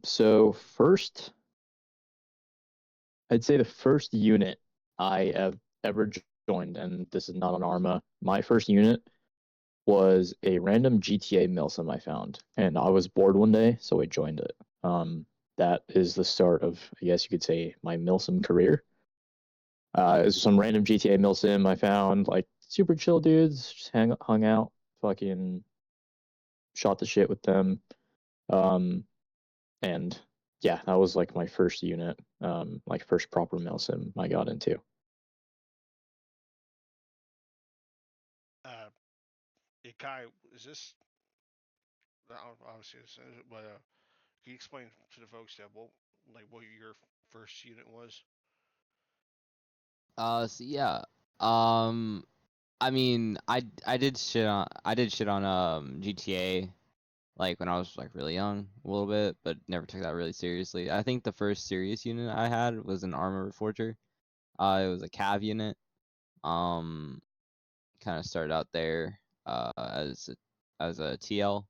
So first, I'd say the first unit I have ever joined, and this is not an Arma. My first unit was a random GTA Milsim I found, and I was bored one day, so I joined it. That is the start of, I guess you could say, my Milsim career. It was some random GTA Milsim I found, like super chill dudes, just hung out, fucking shot the shit with them. Um, and yeah, that was like my first unit, like first proper Milsim I got into. Uh, Kai, is this obviously but can you explain to the folks that what your first unit was? So yeah. Um, I mean, I did shit on GTA like when I was like really young, a little bit, but never took that really seriously. I think the first serious unit I had was an armor forger. It was a cav unit. Um, kind of started out there as a TL.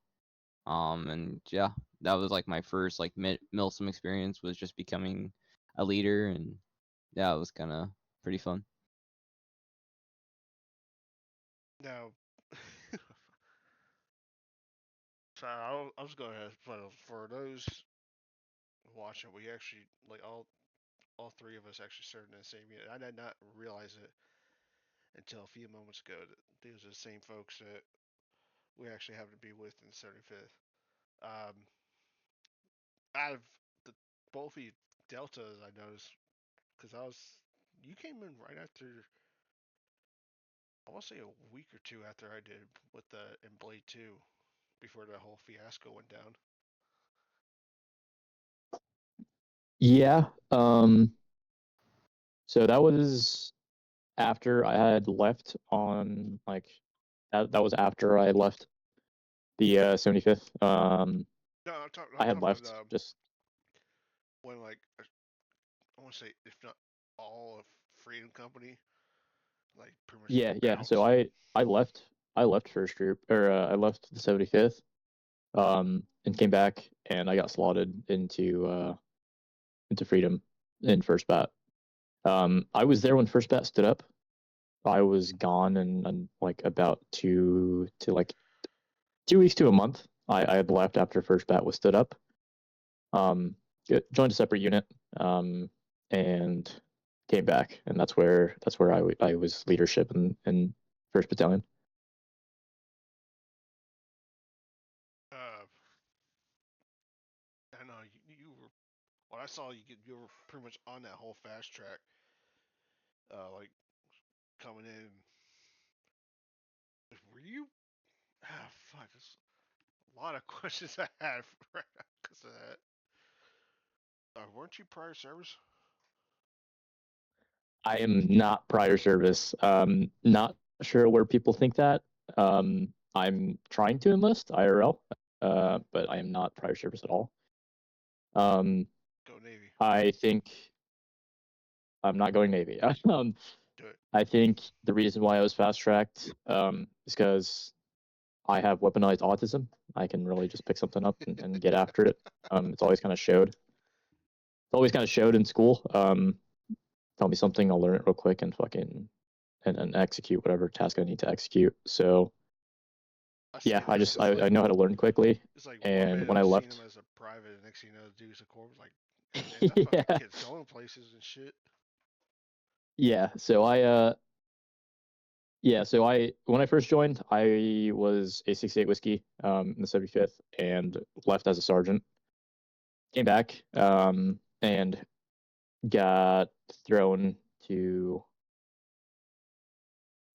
And yeah, that was like my first like Milsim experience was just becoming a leader, and yeah, it was kind of pretty fun. Now, so I was going to for those watching, we actually like all three of us actually served in the same unit. I did not realize it until a few moments ago that these are the same folks that we actually happened to be with in the 75th. Um, out of the both of you deltas, I noticed because you came in right after, I want to say a week or two after I did with the in Blade 2 before the whole fiasco went down. Yeah, so that was after I had left on like that was after I left the 75th. No, I I'm had talking about left just when like I want to say if not all of Freedom Company like pretty much yeah. So bounced. I left first group or I left the 75th and came back and I got slotted into Freedom in first bat. I was there when first bat stood up. I was gone and like about 2 weeks to a month. I had left after first bat was stood up. Um, joined a separate unit, and came back, and that's where I was leadership in first battalion. Uh, I know you were when I saw you were pretty much on that whole fast track, like coming in. Were you? Ah, fuck. There's a lot of questions I have right now because of that. Weren't you prior service? I am not prior service. Not sure where people think that. I'm trying to enlist IRL, but I am not prior service at all. Um, Go Navy. I think I'm not going Navy. Do it. I think the reason why I was fast tracked is because I have weaponized autism. I can really just pick something up and get after it. It's always kind of showed. It's always kind of showed in school. Tell me something, I'll learn it real quick and fucking and execute whatever task I need to execute. So I yeah, see. That's it's I like know how to learn quickly. it's like one And minute when I I'm seeing him left, as a private, and next thing you know, the dude's a corpse. Like, and that fucking yeah, kid's going places and shit. yeah. So I when I first joined, I was a 68 whiskey in the 75th and left as a sergeant. Came back and got thrown to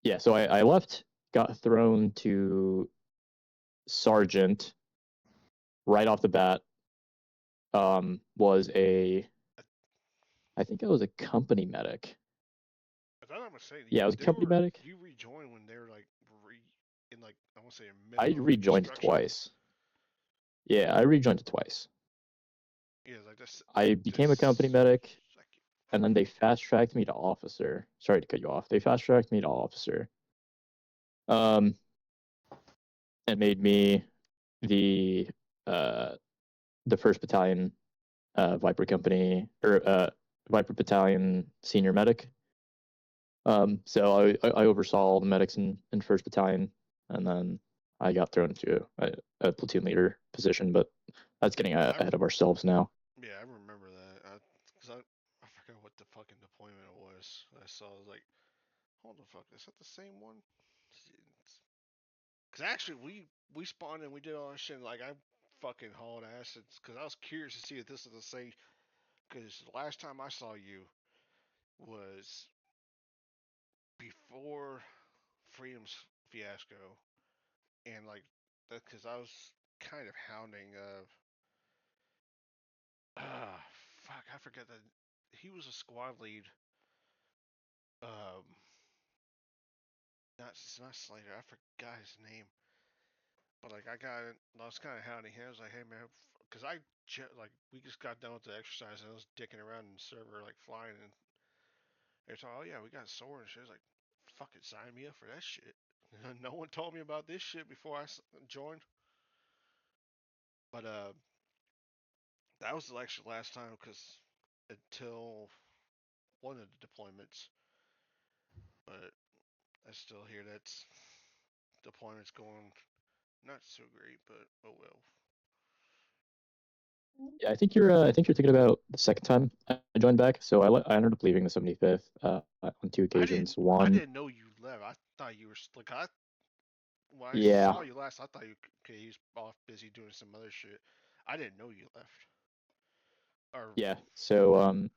yeah. So I left, got thrown to sergeant right off the bat. Was a I, I think I was a company medic. I thought I was saying Yeah, I was a they company were medic. you rejoined when they were like in like I want to say a I middle of rejoined reconstruction. twice. Yeah, I rejoined twice. Yeah, like this I like became a company this medic, second. and then they fast tracked me to officer. Sorry to cut you off. They fast tracked me to officer. Um, and made me the uh the First Battalion Viper Company or Viper Battalion senior medic. So I oversaw all the medics in First Battalion, and then I got thrown into a platoon leader position, but that's getting ahead of ourselves now. Yeah, I remember that. Cause I forgot what the fucking deployment it was. I saw. I was like, hold the fuck, is that the same one? Cause actually we spawned and we did all that shit. Like I fucking hauled ass. Cause I was curious to see if this is the same. Cause the last time I saw you was before Freedom's fiasco, and like that. Cause I was kind of hounding. Fuck, I forget that he was a squad lead. Um, not Slater. I forgot his name. But like I was kind of hounding him. I was like, hey man, because like we just got done with the exercise and I was dicking around in the server like flying and they're talking, oh yeah, we got sword and shit. I was like, fucking sign me up for that shit. No one told me about this shit before I joined. But that was actually last time because until one of the deployments, but I still hear that's deployment's going not so great, but oh well. Yeah, I think you're thinking about the second time I joined back. So I ended up leaving the 75th on two occasions. I One, didn't know you left. I thought you were like I when I yeah, saw you last. I thought you okay. He's off busy doing some other shit. I didn't know you left. Or yeah. So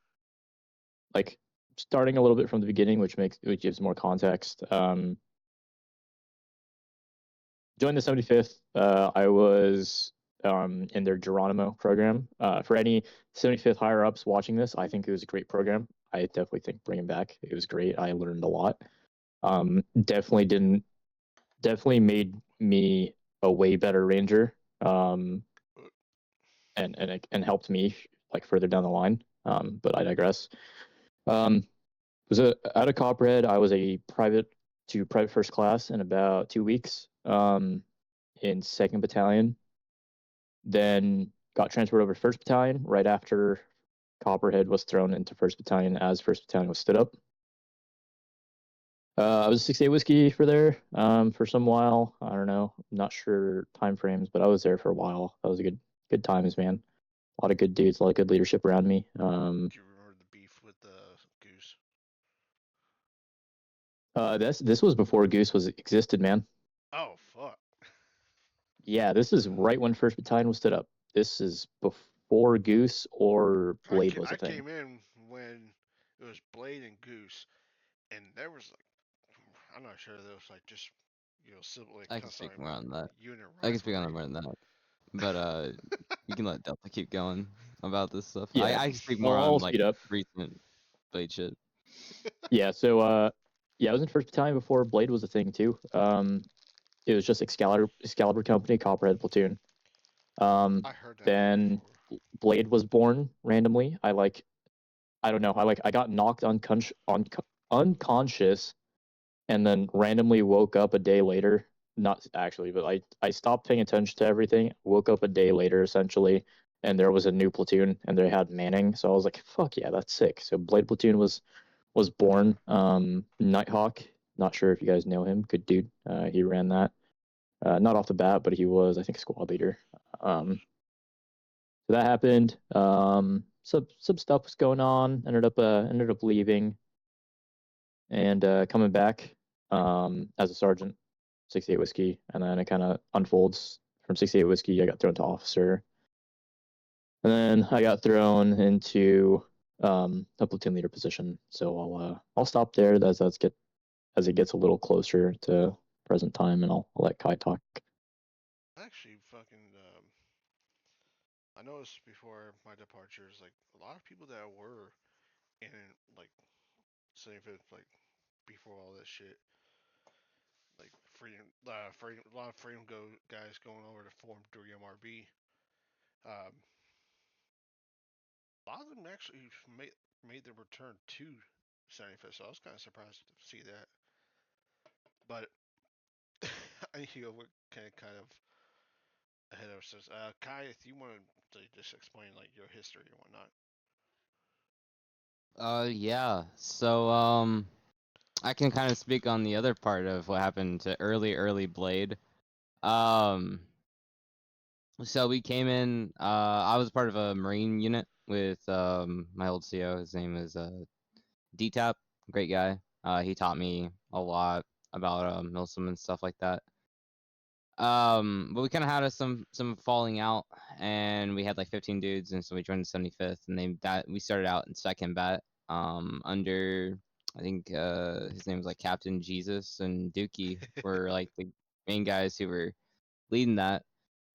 like starting a little bit from the beginning, which gives more context. Joined the 75th. I was in their Geronimo program. For any 75th higher ups watching this, I think it was a great program. I definitely think bring it back. It was great. I learned a lot. Definitely made me a way better ranger. And helped me like further down the line. But I digress. Um, was out of Copperhead. I was a private first class in about 2 weeks. In second battalion. Then got transferred over to first battalion right after Copperhead was thrown into first battalion as first battalion was stood up. I was 68 whiskey for there for some while. I don't know, I'm not sure time frames, but I was there for a while. That was a good times, man. A lot of good dudes, a lot of good leadership around me. do you remember the beef with the goose? This was before Goose was existed, man. Oh fuck! Yeah, this is right when first battalion was stood up. This is before Goose or Blade was a I thing. came in when it was Blade and Goose, and there was like I'm not sure there was like just simply I can custom speak more on that. unit I can speak on that rivalry. more than that. But we can let Delta keep going about this stuff. Yeah, I can speak more I'll on like speed up. recent Blade shit. Yeah, so yeah, I was in first battalion before Blade was a thing too. It was just Excalibur Company, Copperhead Platoon. I heard that name Then before. Blade was born randomly. I don't know. I got knocked unconscious and then randomly woke up a day later. Not actually, but I stopped paying attention to everything. Woke up a day later essentially, and there was a new platoon and they had Manning. So I was like, fuck yeah, that's sick. So Blade Platoon was born. Nighthawk, not sure if you guys know him. Good dude. He ran that. Not off the bat, but he was, I think, squad leader. So that happened. Some stuff was going on. Ended up leaving and coming back as a sergeant, 68 whiskey, and then it kind of unfolds from 68 whiskey. I got thrown to officer, and then I got thrown into a platoon leader position. So I'll stop there as it gets a little closer to present time, and I'll let Kai talk. Actually, fucking I noticed before my departures, like a lot of people that were in like say if it's like before all this shit, like freedom, a lot of freedom guys going over to form 3MRB. A lot of them actually made their return to 75th, so I was kind of surprised to see that. But I hear what kind of ahead of us. Kai, if you want to just explain like your history and whatnot. Yeah. So I can kind of speak on the other part of what happened to early Blade. Um, so we came in. I was part of a Marine unit with my old CO. His name is DTAP. Great guy. He taught me a lot about Milsim and stuff like that. But we kind of had some falling out, and we had like 15 dudes, and so we joined the 75th, and we started out in second bat, under, I think his name was like Captain Jesus, and Dookie were like the main guys who were leading that.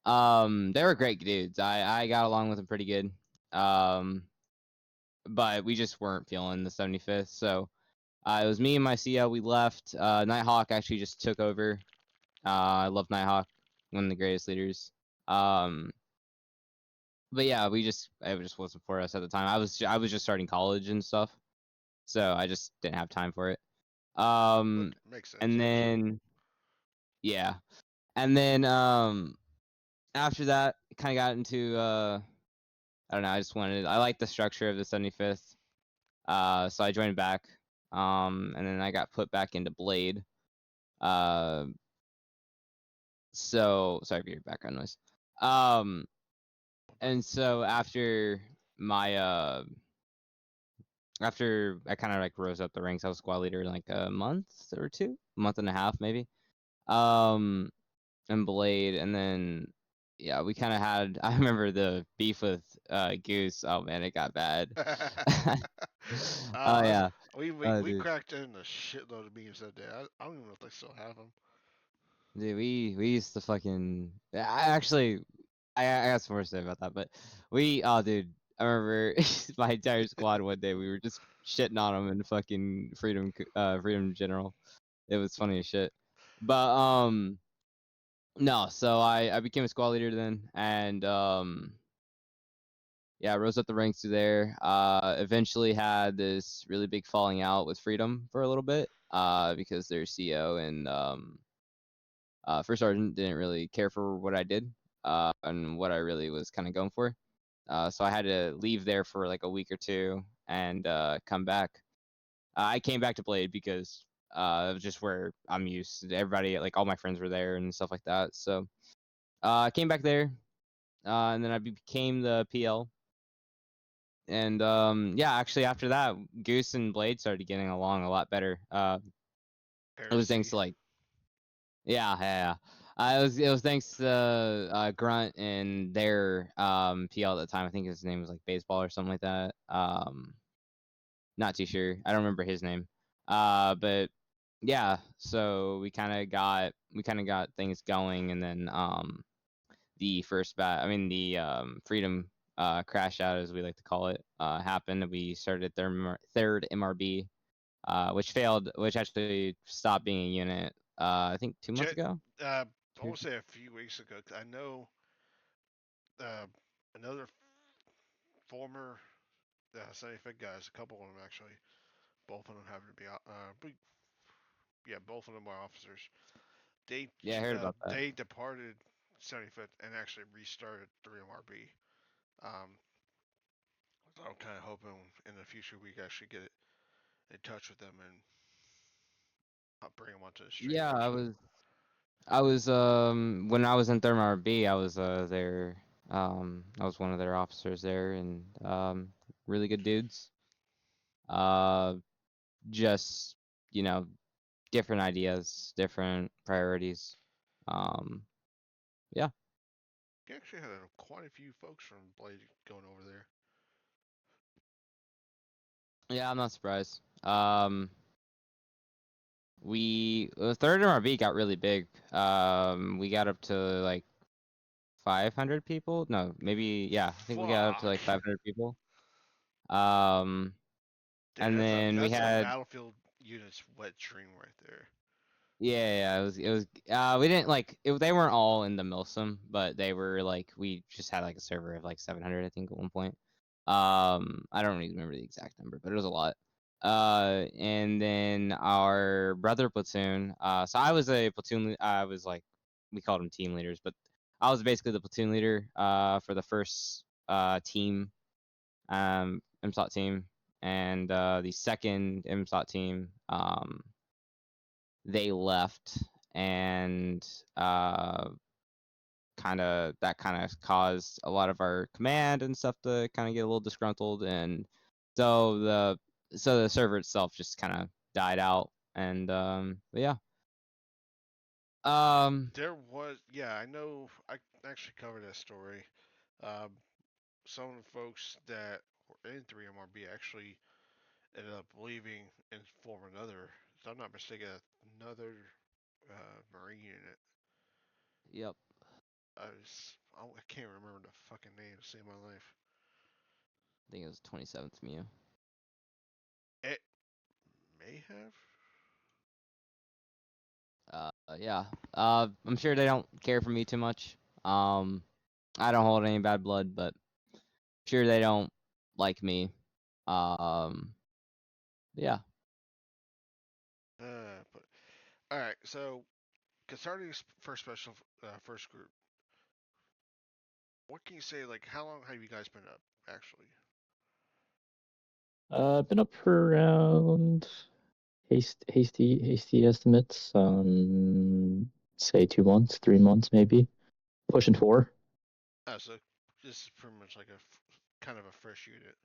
They were great dudes. I got along with them pretty good. Um, but we just weren't feeling the 75th, so it was me and my CO. We left. Nighthawk actually just took over. I love Nighthawk, one of the greatest leaders. Um, but yeah, it just wasn't for us at the time. I was just starting college and stuff, so I just didn't have time for it. But Um, makes sense, and honestly. then yeah, and then after that, kind of got into I don't know. I like the structure of the 75th. So I joined back. And then I got put back into Blade. Uh, so sorry for your background noise. Um, and so my after I kind of like rose up the ranks, I was squad leader in like a month or two, month and a half maybe. Um, and Blade, and then yeah, we kind of had. I remember the beef with Goose. Oh man, it got bad. Oh uh, yeah. we Dude, cracked in a shitload of memes that day. I don't even know if they still have them. dude, we used to fucking. I actually, I got some more to say about that, but oh dude, I remember my entire squad one day we were just shitting on them in fucking Freedom General. It was funny as shit. But no, so I became a squad leader then, and yeah, rose up the ranks through there. Eventually had this really big falling out with Freedom for a little bit, because their CO and first sergeant didn't really care for what I did, and what I really was kind of going for. So I had to leave there for like a week or two and come back. I came back to Blade because it was just where I'm used. Everybody, like all my friends were there and stuff like that. So I came back there, and then I became the PL. And yeah, actually after that, Goose and Blade started getting along a lot better. It was thanks Heresy. to like yeah. It was thanks to Grunt and their PL at the time. I think his name was like Baseball or something like that. Not too sure. I don't remember his name. But yeah, so we kind of got things going, and then the first bat, I mean the Freedom crash out, as we like to call it, happened. We started third MRB, which failed, which actually stopped being a unit. I think 2 months Jet. ago. I will say a few weeks ago. 'Cause I know uh, another former 75 guys. A couple of them actually. Both of them happen to be yeah, both of them are officers. They Yeah, I heard about that. they departed 75th and actually restarted 3MRB. Um, so I'm kind of hoping in the future we actually get in touch with them and bring them onto the stream Yeah, actually. I was when I was in Therm RB, I was their I was one of their officers there, and really good dudes. Uh, just you know, different ideas, different priorities. Um, yeah, We actually had quite a few folks from Blade going over there. yeah, I'm not surprised. Third MRB got really big. We got up to like 500 people. No, maybe yeah, I think we got up to Fuck. like 500 people. Um, Dude, and then we that's a had battlefield unit's wet dream right there. yeah, it was we didn't like it, they weren't all in the Milsim, but they were like we just had like a server of like 700 I think at one point. I don't really remember the exact number, but it was a lot. And then our brother platoon, so I was a platoon I was like we called them team leaders, but I was basically the platoon leader for the first team, MSOT team, and the second MSOT team, they left, and kind of caused a lot of our command and stuff to kind of get a little disgruntled, and so the server itself just kind of died out, and but yeah. There was, yeah, I know. I actually covered that story. Um, some of the folks that were in 3MRB actually ended up leaving and forming another, if I'm not mistaken, another Marine unit. Yep. I can't remember the fucking name to save my life. I think it was 27th Mew. It may have. Yeah. I'm sure they don't care for me too much. I don't hold any bad blood, but sure they don't like me. Um, yeah. But all right. So concerning first special, first group, what can you say? Like, how long have you guys been up? Actually, Been up for around hasty estimates. Say 2 months, 3 months maybe, pushing 4. so this is pretty much like a kind of a fresh unit.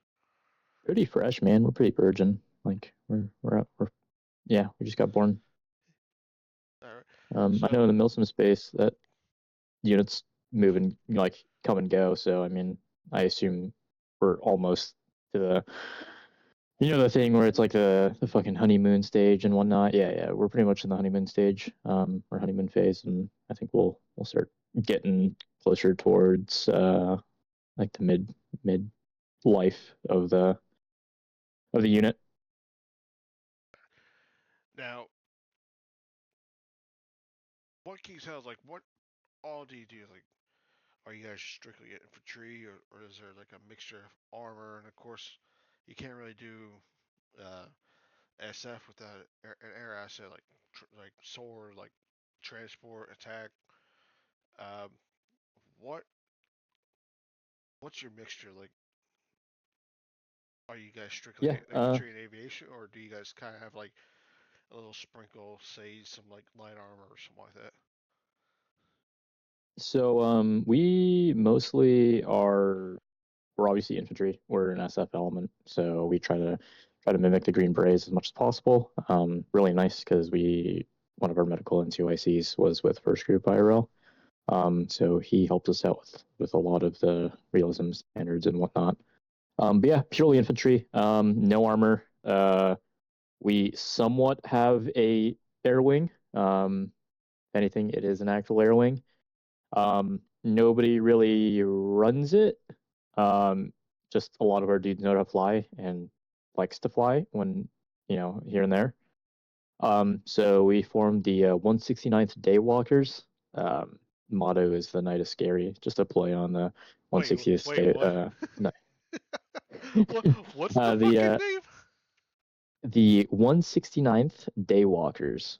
Pretty fresh, man. We're pretty virgin. Like we're yeah, we just got born. All right. I know So in the Milsim space that units move and like come and go. So I mean, I assume we're almost to the the thing where it's like the fucking honeymoon stage and whatnot. Yeah, we're pretty much in the honeymoon stage, or honeymoon phase, and I think we'll start getting closer towards like the mid life of the unit. now, what can you tell us? Like, what all do you do? Like, are you guys strictly infantry, or is there like a mixture of armor? And of course, you can't really do uh, SF without an air asset like sword, like transport, attack. Um, what what's your mixture like? Are you guys strictly Yeah. infantry and aviation, or do you guys kind of have like a little sprinkle, say some like light armor or something like that? So we mostly are we're obviously infantry. We're an SF element, so we try to mimic the Green Berets as much as possible. Really nice because we one of our medical NCOICs was with First Group IRL. So he helped us out with a lot of the realism standards and whatnot. But yeah, purely infantry. No armor. We somewhat have a air wing. If anything, it is an actual air wing. Nobody really runs it. Um, just a lot of our dudes know how to fly and likes to fly when, here and there. So we formed the 169th Daywalkers. Motto is "The night is scary," just a play on the Wait, 160th wait, day. what? No. What's the The fucking name? the 169th Daywalkers.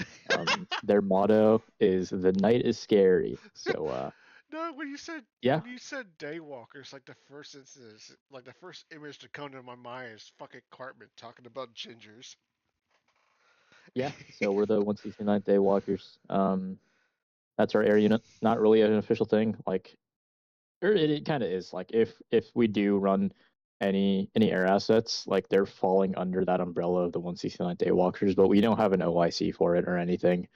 Their motto is "The night is scary." So No, yeah, when you said daywalkers, like the first instance, like the first image to come to my mind is fucking Cartman talking about gingers. yeah. So we're the 169th Daywalkers. That's our air unit. Not really an official thing. Like, or it kind of is. Like, if we do run any air assets, like they're falling under that umbrella of the 169th Daywalkers, but we don't have an OIC for it or anything.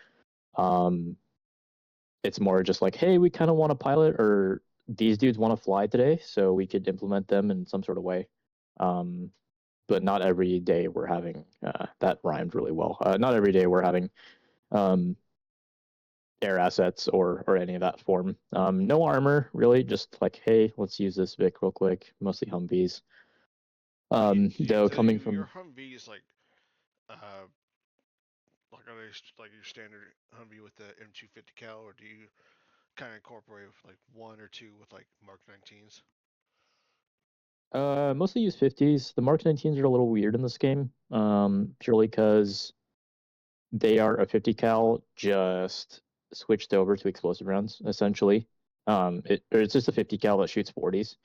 Um, it's more just like, hey, we kind of want to pilot, or these dudes want to fly today, so we could implement them in some sort of way. Um, but not every day we're having that rhymed really well. Not every day we're having um, air assets or any of that form. No armor really, just like, hey, let's use this Vic real quick. Mostly Humvees. But Though so coming your from Humvees uh are they like your standard Humvee with the M250 cal, or do you kind of incorporate like one or two with like Mark 19s? mostly use 50s. The Mark 19s are a little weird in this game, purely because they are a 50 cal just switched over to explosive rounds essentially. It's just a 50 cal that shoots 40s,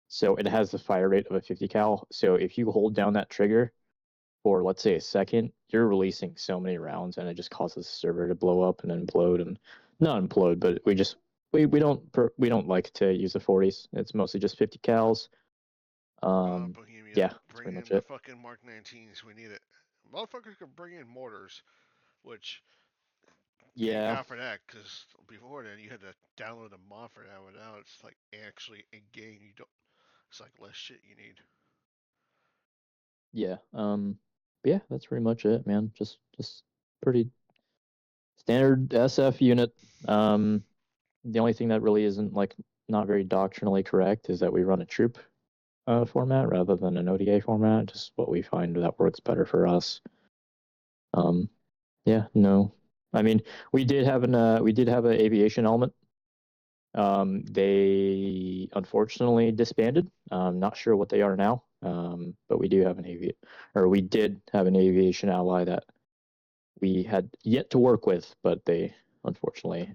so it has the fire rate of a 50 cal. So if you hold down that trigger for let's say a second, you're releasing so many rounds, and it just causes the server to blow up and implode, and not implode, but we don't like to use the 40s. It's mostly just 50 cals. Bohemia, Yeah, that's bring pretty much in the it. fucking Mark 19s. We need it. Motherfuckers could bring in mortars, which thank Yeah, God for that, because before then you had to download a mod for that, but now it's like actually in game. You don't. It's like less shit you need. yeah. But yeah, that's pretty much it, man. Just pretty standard SF unit. The only thing that really isn't like not very doctrinally correct is that we run a troop format rather than an ODA format. Just what we find that works better for us. Um, yeah, no. I mean, we did have an aviation element. They unfortunately disbanded. Not sure what they are now. But we do have we did have an aviation ally that we had yet to work with, but they unfortunately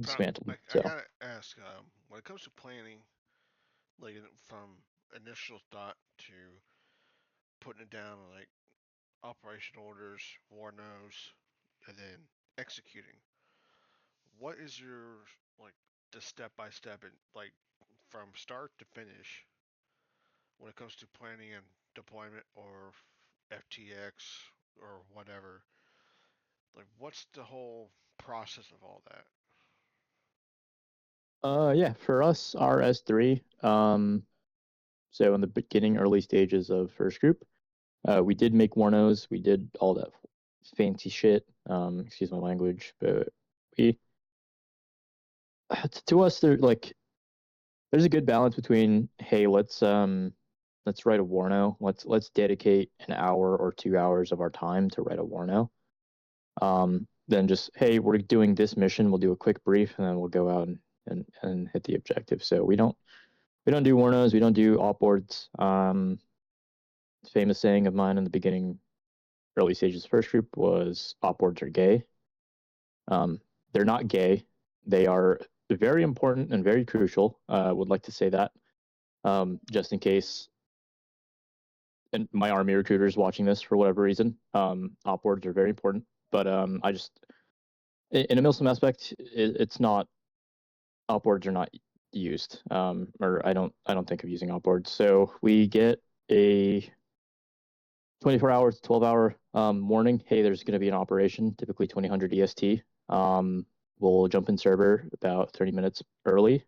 dismantled. I So. gotta ask, when it comes to planning, like from initial thought to putting it down, like operation orders, war knows, and then executing. What is your like the step by step and like from start to finish when it comes to planning and deployment or FTX or whatever? Like, what's the whole process of all that? Yeah, for us, our S3, so in the beginning, early stages of first group, we did make Warnos, we did all that fancy shit. Excuse my language, but we, to us, there's a good balance between, hey, let's write a Warno. Let's dedicate an hour or 2 hours of our time to write a Warno. Then just, hey, we're doing this mission, we'll do a quick brief, and then we'll go out and hit the objective. So we don't do Warnos. We don't do op boards. Famous saying of mine in the beginning, early stages first group was op boards are gay. They're not gay. They are very important and very crucial. Would like to say that just in case, and my army recruiters watching this for whatever reason, op boards are very important. But I just in a Milsim aspect, it's not op boards are not used, or I don't think of using op boards. So we get a 24 hours, 12-hour warning. Hey, there's going to be an operation, typically 2000 EST. We'll jump in server about 30 minutes early,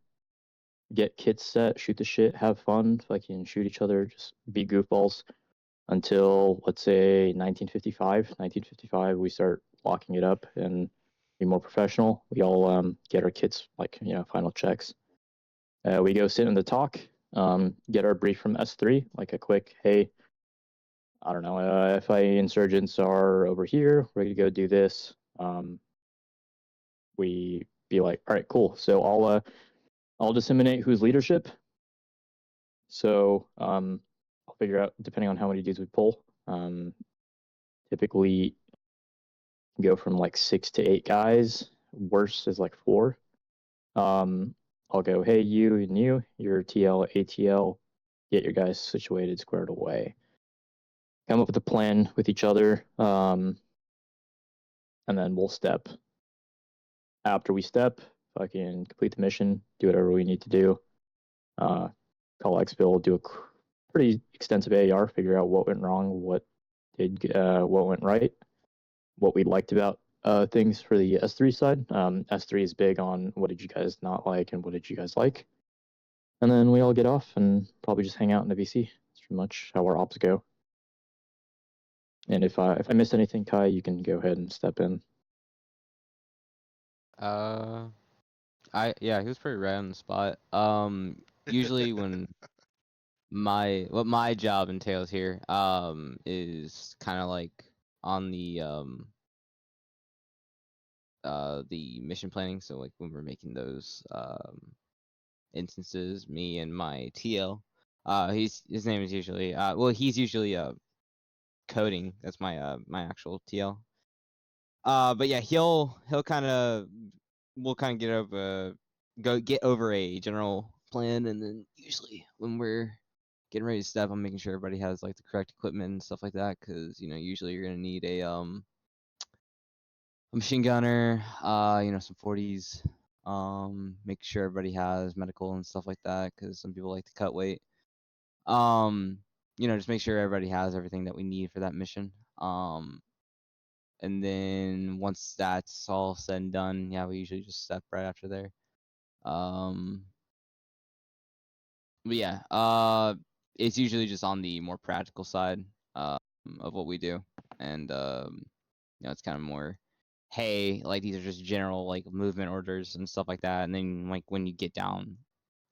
get kits set, shoot the shit, have fun, fucking shoot each other, just be goofballs until let's say 1955. 1955, we start locking it up and be more professional. We all get our kits, like final checks. We go sit in the talk, get our brief from S3, like a quick, hey, I don't know, FIA insurgents are over here, ready to go do this. We be like, all right, cool. So I'll disseminate who's leadership. So I'll figure out depending on how many dudes we pull. Typically go from like 6 to 8 guys. Worst is like 4. I'll go, hey, you and you, your TL, ATL, get your guys situated, squared away. Come up with a plan with each other, and then we'll step. After we step, fucking complete the mission, do whatever we need to do. Call exfil, do a pretty extensive AR, figure out what went wrong, what went right, what we liked about things for the S3 side. S3 is big on what did you guys not like and what did you guys like, and then we all get off and probably just hang out in the VC. That's pretty much how our ops go. And if I missed anything, Kai, you can go ahead and step in. Yeah, he was pretty right on the spot. Usually when what my job entails here, is kind of like on the mission planning. So like when we're making those instances, me and my TL, his name is usually he's usually coding. That's my my actual TL. But yeah, he'll kind of we'll kind of get over a general plan, and then usually when we're getting ready to step, I'm making sure everybody has like the correct equipment and stuff like that, because usually you're gonna need a machine gunner, some 40s, make sure everybody has medical and stuff like that, because some people like to cut weight. Just make sure everybody has everything that we need for that mission. And then once that's all said and done, yeah, we usually just step right after there. But yeah, it's usually just on the more practical side of what we do, and it's kind of more, hey, like these are just general like movement orders and stuff like that, and then like when you get down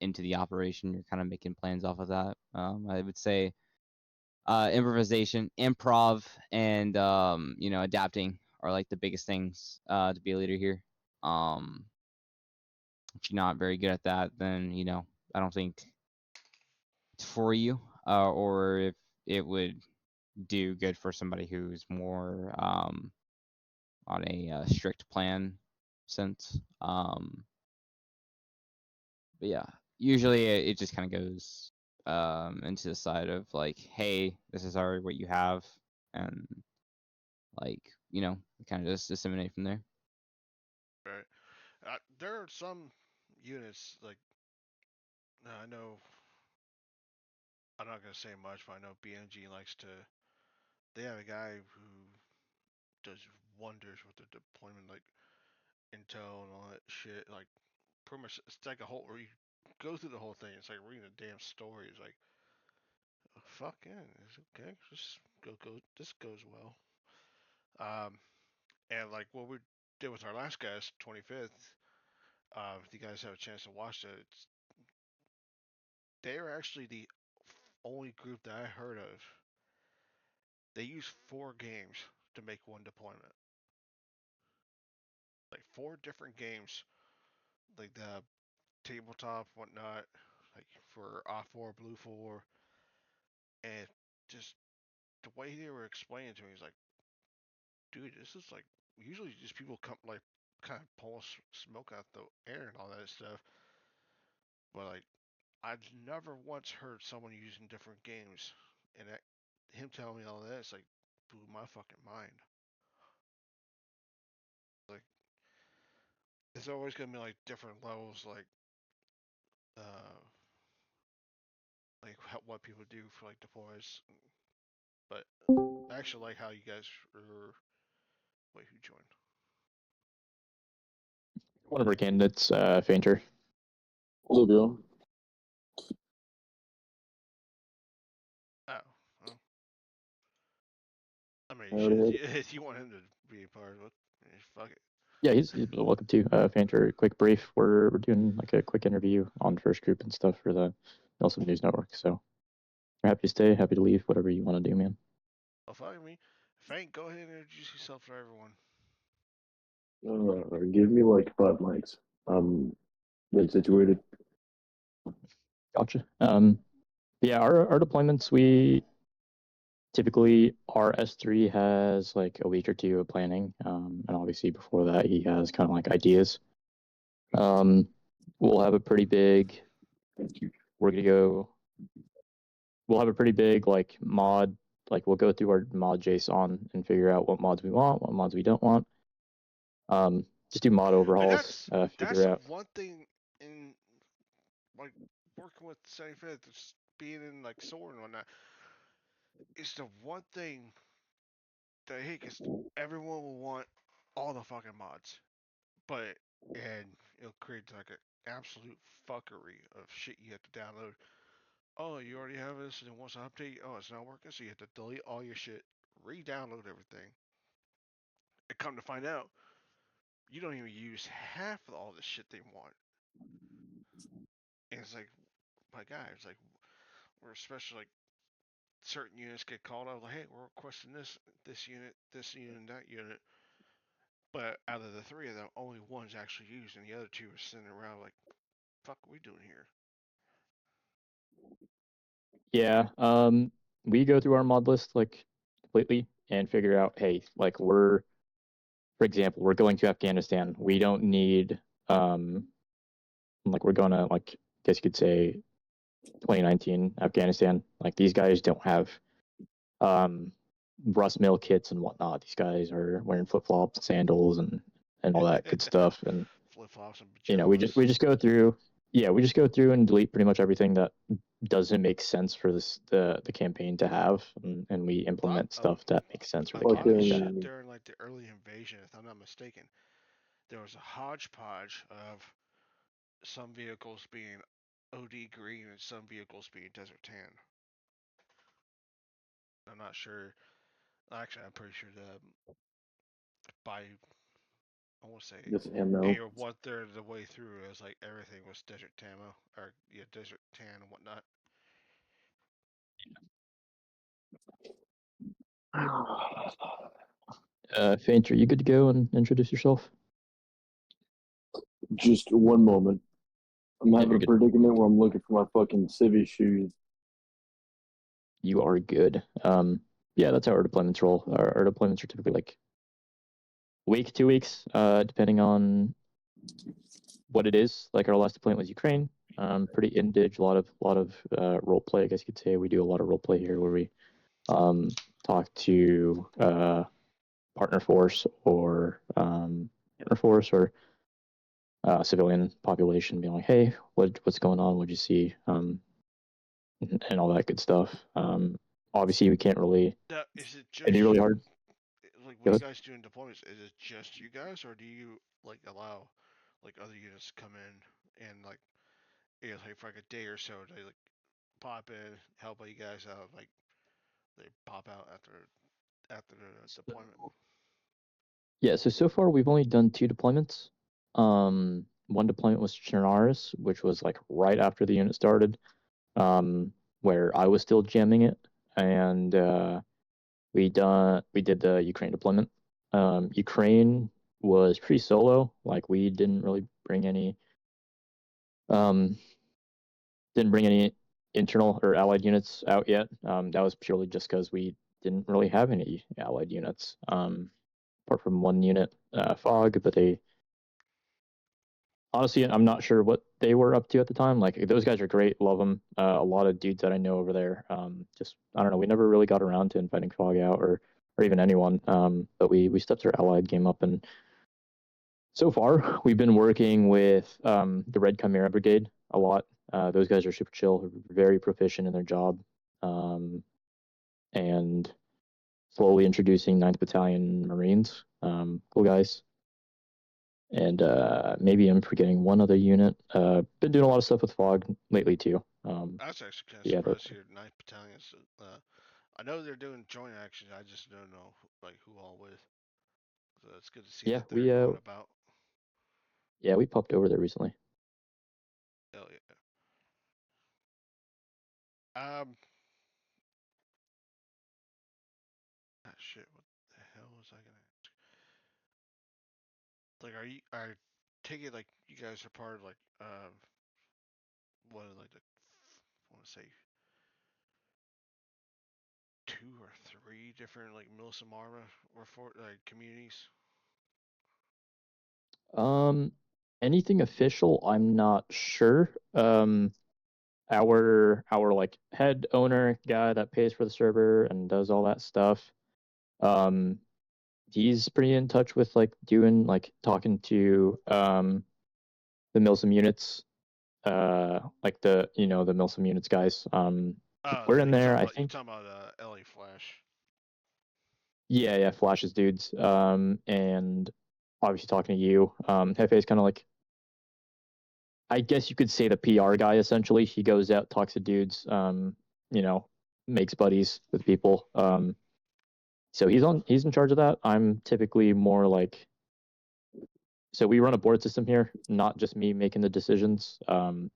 into the operation, you're kind of making plans off of that. I would say improv, and adapting are like the biggest things to be a leader here. If you're not very good at that, then I don't think it's for you, or if it would do good for somebody who's more on a strict plan sense. But yeah, usually it just kind of goes into the side of like, hey, this is already what you have, and like kind of just disseminate from there. Right. There are some units like I know. I'm not gonna say much, but I know BNG likes to. They have a guy who does wonders with the deployment, like intel and all that shit. Like pretty much, it's like a whole. Where you go through the whole thing. It's like reading a damn story. It's like, oh, fuck yeah, it's okay. Just go. This goes well. Um, and like what we did with our last guest, 25th. If you guys have a chance to watch it, they are actually the only group that I heard of. They use 4 games to make one deployment. Like 4 different games, like the tabletop, whatnot, like for off 4, blue 4, and just the way they were explaining to me is like, dude, this is like usually just people come like kind of pull smoke out the air and all that stuff, but like I've never once heard someone using different games, and him telling me all that, it's like blew my fucking mind. Like it's always gonna be like different levels, uh, like what people do for like deploys. But I actually like how you guys are. Wait, who joined? One of our candidates, Fainter. Olivia. Oh, well, I mean, I already if you want him to be a part of it, fuck it. Yeah, he's welcome to. Fainter, quick brief. We're doing like a quick interview on first group and stuff for the Milsim News Network. So we're happy to stay, happy to leave, whatever you want to do, man. Oh, fuck me. Fank, go ahead and introduce yourself to everyone. Give me like 5 mics. Been situated. Gotcha. Yeah, our deployments, we typically our S3 has like a week or two of planning, and obviously before that he has kind of like ideas. We'll have a pretty big. We're gonna go. We'll have a pretty big like mod. Like we'll go through our mod JSON and figure out what mods we want, what mods we don't want. Just do mod And overhauls. that's Figure the out. one thing in like working with 75th, just being in like sword and whatnot. It's the one thing that I hate because everyone will want all the fucking mods, but and it'll create like an absolute fuckery of shit you have to download. Oh, you already have this, and it wants to update. Oh, it's not working, so you have to delete all your shit, re-download everything, and come to find out, you don't even use half of all the shit they want. And it's like, my guy, it's like, we're especially like certain units get called out, like, hey, we're requesting this unit, and that unit. But out of the 3 of them, only one's actually used, and the other 2 are sitting around like, fuck, are we doing here? Yeah. We go through our mod list like completely and figure out, hey, like for example, we're going to Afghanistan. We don't need Like we're going to like I guess you could say 2019 Afghanistan. Like these guys don't have Rust Mill kits and whatnot. These guys are wearing flip flops, sandals, and all that good stuff. And Flip flops and we pajamas. just go through. Yeah, we just go through and delete pretty much everything that doesn't make sense for the campaign to have, and we implement stuff that makes sense for I the bought this campaign to have. shit during like the early invasion, if I'm not mistaken. There was a hodgepodge of some vehicles being OD green and some vehicles being desert tan. I'm not sure. Actually, I'm pretty sure that by I want to say Just ammo. or 1/3 of the way through, it was like everything was desert tamo or desert tan and whatnot. Faint, are you good to go and introduce yourself? Just one moment. I'm Yeah, having you're a good. predicament where I'm looking for my fucking civvy shoes. You are good. Yeah, that's how our deployments roll. Our deployments are typically like week, 2 weeks, depending on what it is. Like our last deployment was Ukraine. Pretty indige, a lot of role play. I guess you could say we do a lot of role play here, where we talk to partner force or civilian population, being like, hey, what's going on? What'd you see? And all that good stuff. Obviously, we can't really. Now, is it just It'd be really hard. like Go when you ahead. guys doing deployments? Is it just you guys, or do you like allow like other units to come in and like like for like a day or so they like pop in, help you guys out, like they pop out after the deployment? Yeah, so far we've only done 2 deployments. One deployment was Chernarus, which was like right after the unit started, where I was still jamming it, and we did the Ukraine deployment. Ukraine was pretty solo. Like we um, didn't bring any internal or allied units out yet. That was purely just because we didn't really have any allied units, apart from one unit, Fog, but they honestly, I'm not sure what they were up to at the time. Like those guys are great, love them. A lot of dudes that I know over there. Just I don't know. We never really got around to inviting Fog out or even anyone. But we stepped our allied game up, and so far we've been working with the Red Chimera Brigade a lot. Those guys are super chill, very proficient in their job, and slowly introducing 9th Battalion Marines. Cool guys. And maybe I'm forgetting one other unit. Been doing a lot of stuff with Fog lately too. I was actually kind of Yeah, surprised here. 9th Battalion. I know they're doing joint actions. I just don't know like who all with. So it's good to see yeah, that they're going about. we popped over there recently. Hell yeah. Shit. What the hell was I gonna ask? Like, I take it like you guys are part of like what like the I want to say 2 or 3 different like Milsim or like communities. Anything official? I'm not sure. Our like head owner guy that pays for the server and does all that stuff. He's pretty in touch with like doing like talking to the Milsim units, like the Milsim units guys. We're in there, I You think. talking about LA Flash? Yeah, Flash's dudes. And obviously talking to you. Hefe's kind of like, I guess you could say, the PR guy essentially. He goes out, talks to dudes, you know, makes buddies with people. So he's in charge of that. I'm typically more like, so we run a board system here, not just me making the decisions.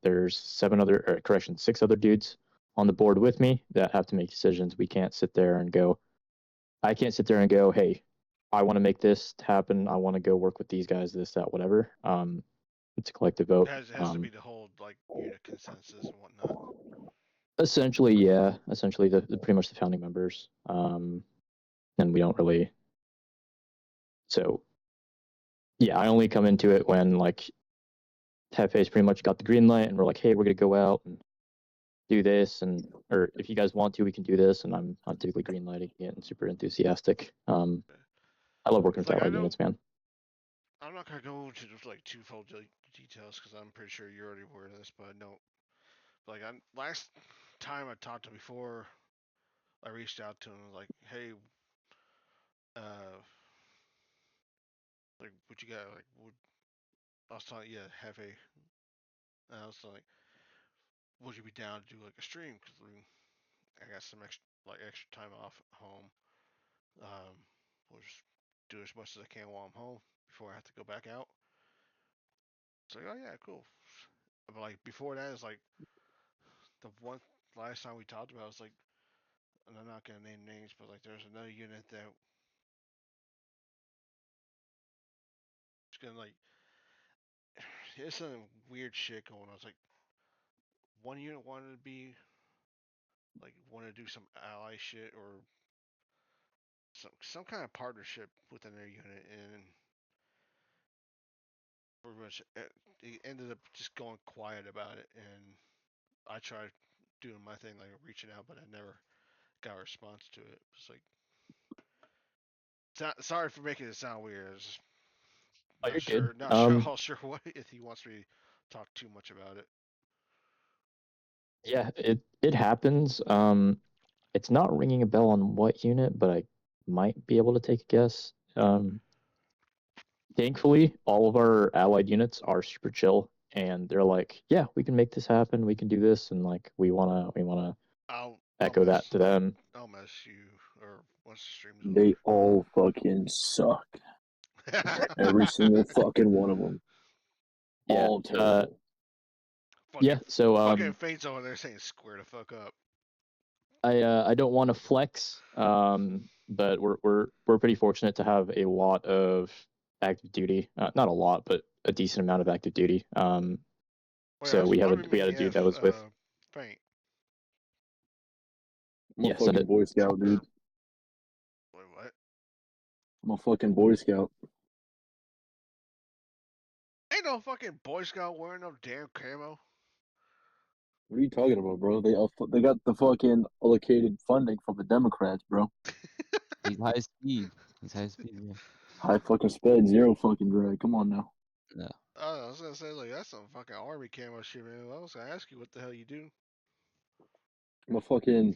There's 6 other dudes on the board with me that have to make decisions. We can't sit there and go, I can't sit there and go, hey, I want to make this happen. I want to go work with these guys, this, that, whatever. It's a collective vote. It has to be the whole like unit consensus and whatnot. Essentially, yeah. Essentially, the pretty much the founding members. And we don't really. So, yeah, I only come into it when like Hefe's pretty much got the green light, and we're like, hey, we're gonna go out and do this, or if you guys want to, we can do this. And I'm typically green lighting it and super enthusiastic. I love working It's with like I allied know units, man. I'm not gonna go into just like too full details because I'm pretty sure you're already aware of this, but I know like I last time I talked to him before I reached out to him like, hey, uh, like what you got? Like, would I was telling yeah, have a. I was like, would you be down to do like a stream? Because I got some extra time off at home. We'll just do as much as I can while I'm home before I have to go back out. It's like, oh yeah, cool. But like before that is like the one last time we talked about was like, and I'm not gonna name names, but like there's another unit that was gonna like, there's some weird shit going on. It's like one unit wanted to be like wanted to do some ally shit or some kind of partnership within their unit, and pretty much it ended up just going quiet about it. And I tried doing my thing, like reaching out, but I never got a response to it. It's like, sorry for making it sound weird. It's Oh, you're good. not sure, all sure what if he wants me to talk too much about it. Yeah, it happens. It's not ringing a bell on what unit, but I might be able to take a guess. Thankfully, all of our allied units are super chill, and they're like, yeah, we can make this happen. We can do this, and like we wanna I'll echo that to them. I'll mess you or once the stream's They all fucking suck. Every single fucking one of them. Yeah, All terrible. yeah. So fucking Fate's over there saying square the fuck up. I don't want to flex, but we're pretty fortunate to have a lot of active duty. Not a lot, but a decent amount of active duty. Wait, So we I had a mean dude that was with. Fate. I'm a Yeah, send fucking it. Boy Scout, dude. Wait, what? I'm a fucking Boy Scout. Ain't no fucking Boy Scout wearing no damn camo. What are you talking about, bro? They got the fucking allocated funding from the Democrats, bro. He's high speed. He's high speed. Yeah. High fucking sped, zero fucking drag. Come on now. No. I was gonna say like that's some fucking army camo shit, man. I was gonna ask you what the hell you do. I'm a fucking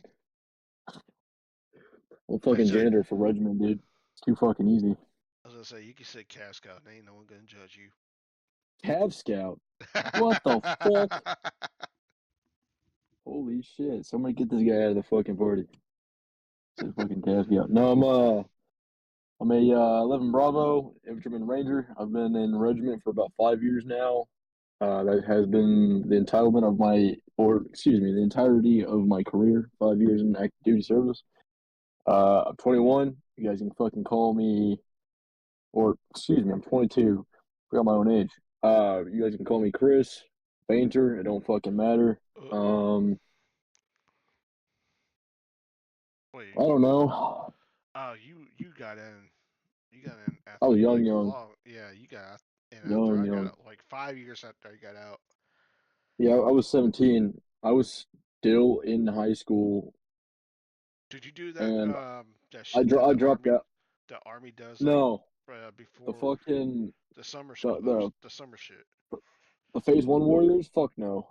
I said janitor for regiment, dude. It's too fucking easy. I was gonna say you can say Cav Scout, and ain't no one gonna judge you. Cav Scout. What the fuck? Holy shit! Somebody get this guy out of the fucking party. Says fucking Cav Scout. No, I'm a 11 Bravo Infantryman Ranger. I've been in regiment for about 5 years now. That has been the entitlement of the entirety of my career. 5 years in active duty service. I'm 21. You guys can fucking call me, or excuse me, I'm 22. Forgot my own age. You guys can call me Chris, Painter. It don't fucking matter. Um, Wait, I don't know. you got in. You got in I was after young, like young, long. Yeah, you got in after young, I got young. out. Like 5 years after I got out. Yeah, I was 17. I was still in high school, Did you do that and that shit that I dropped out. the army does like No, the before fucking the summer the the the summer shit? the Phase One Warriors. Fuck no.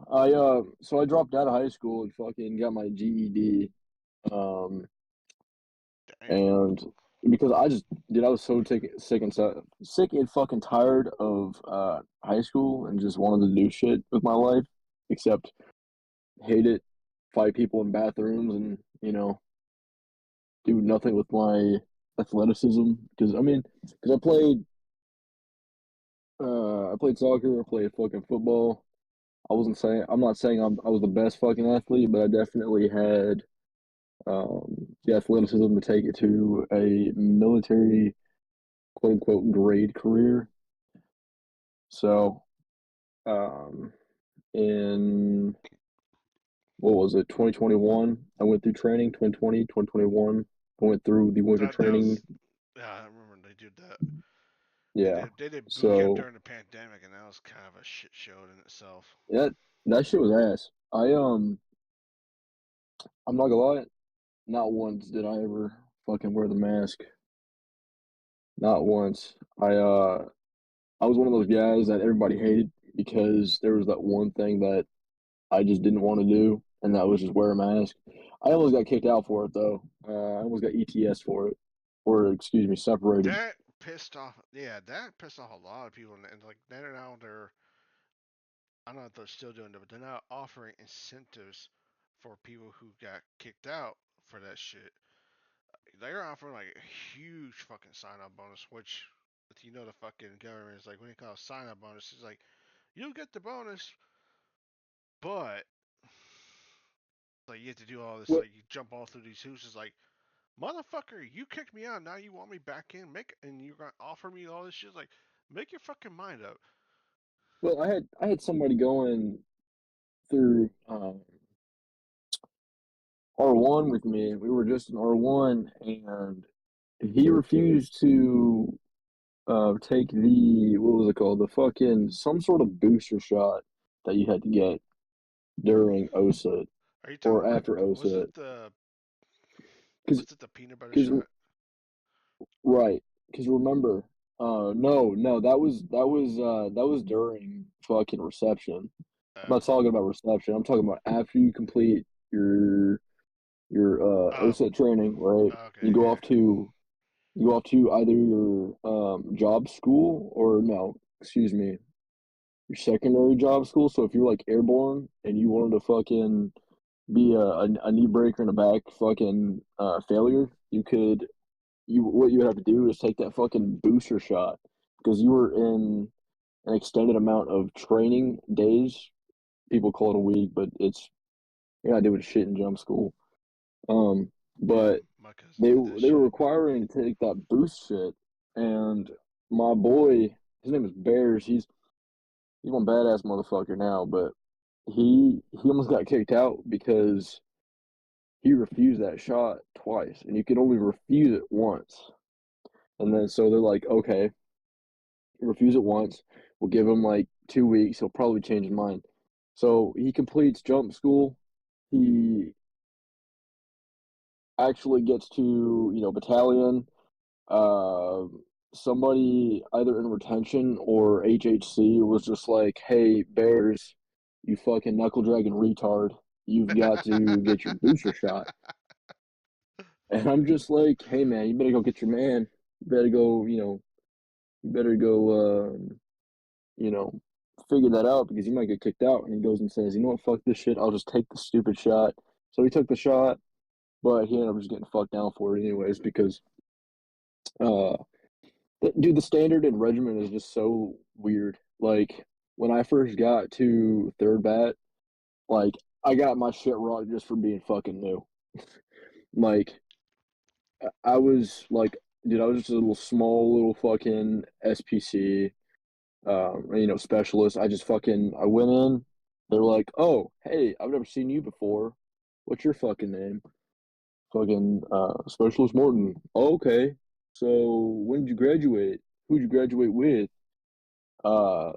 So I dropped out of high school and fucking got my GED. Um, Damn. and because I was so sick and fucking tired of high school and just wanted to do shit with my life, except hate it, fight people in bathrooms, and do nothing with my athleticism. Because I played soccer, I played fucking football. I'm not saying I was the best fucking athlete, but I definitely had the athleticism to take it to a military quote unquote grade career. So, um, in what was it, 2021, I went through training. 2020, 2021, I went through the winter That training. was yeah. I remember they did that. Yeah. They did boot camp So during the pandemic, and that was kind of a shit show in itself. that shit was ass. I'm not gonna lie, not once did I ever fucking wear the mask. Not once. I was one of those guys that everybody hated because there was that one thing that I just didn't want to do, and that was just wear a mask. I almost got kicked out for it though. I almost got ETS for it, or excuse me, separated. That pissed off. Yeah, that pissed off a lot of people, and like now they're. I don't know if they're still doing it, but they're now offering incentives for people who got kicked out for that shit. They're offering like a huge fucking sign-up bonus, which the fucking government is like when they call sign-up bonus, it's like you'll get the bonus, but like you have to do all this, Well, like you jump all through these hoops. It's like motherfucker, you kicked me out, now you want me back in, and you're gonna offer me all this shit. It's like make your fucking mind up. well, I had somebody going through R1 with me. We were just in R1, and he refused to take the what was it called? The fucking some sort of booster shot that you had to get during OSUT Are you talking or about? after Was it OSUT. the Because was it the peanut butter because shot? right, because remember, no, that was during fucking reception. I'm not talking about reception. I'm talking about after you complete your Oh, OSUT training, right? okay, You go yeah. off to you go off to either your job school or no, excuse me, your secondary job school. So if you're like airborne and you wanted to fucking be a knee breaker and a back fucking failure, you could you what you would have to do is take that fucking booster shot because you were in an extended amount of training days. People call it a week, but it's you're not doing shit in jump school. Um, Yeah, but my cousin did that they were shit. requiring to take that boost shit, and my boy, his name is Bears. He's one badass motherfucker now, but he almost got kicked out because he refused that shot twice, and you could only refuse it once. And then so they're like, okay, refuse it once. We'll give him like 2 weeks. He'll probably change his mind. So he completes jump school. He actually gets to battalion. Uh, Somebody either in retention or HHC was just like, "Hey, Bears, you fucking knuckle dragon retard, you've got to get your booster shot." And I'm just like, "Hey, man, you better go get your man. You better go, you better go, you know, figure that out because you might get kicked out." And he goes and says, "You know what? Fuck this shit. I'll just take the stupid shot." So he took the shot, but he ended up just getting fucked down for it anyways because, uh, dude, the standard in regiment is just so weird. Like when I first got to third bat, like I got my shit rocked just for being fucking new. Like I was like, dude, I was just a little small little fucking SPC, specialist. I went in. They're like, "Oh, hey, I've never seen you before. What's your fucking name?" Fucking Specialist Morton. Oh, okay. So when did you graduate? Who'd you graduate with?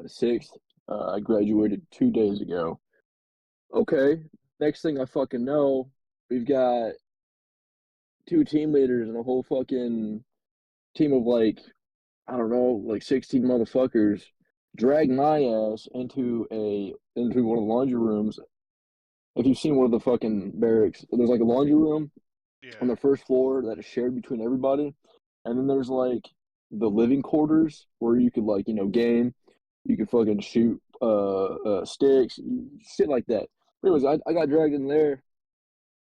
Sixth. I graduated 2 days ago. Okay. Next thing I fucking know, we've got two team leaders and a whole fucking team of like, I don't know, like 16 motherfuckers drag my ass into one of the laundry rooms. If you've seen one of the fucking barracks, there's like a laundry room on Yeah. the first floor that is shared between everybody. And then there's like the living quarters where you could like, game. You could fucking shoot sticks, shit like that. But anyways, I got dragged in there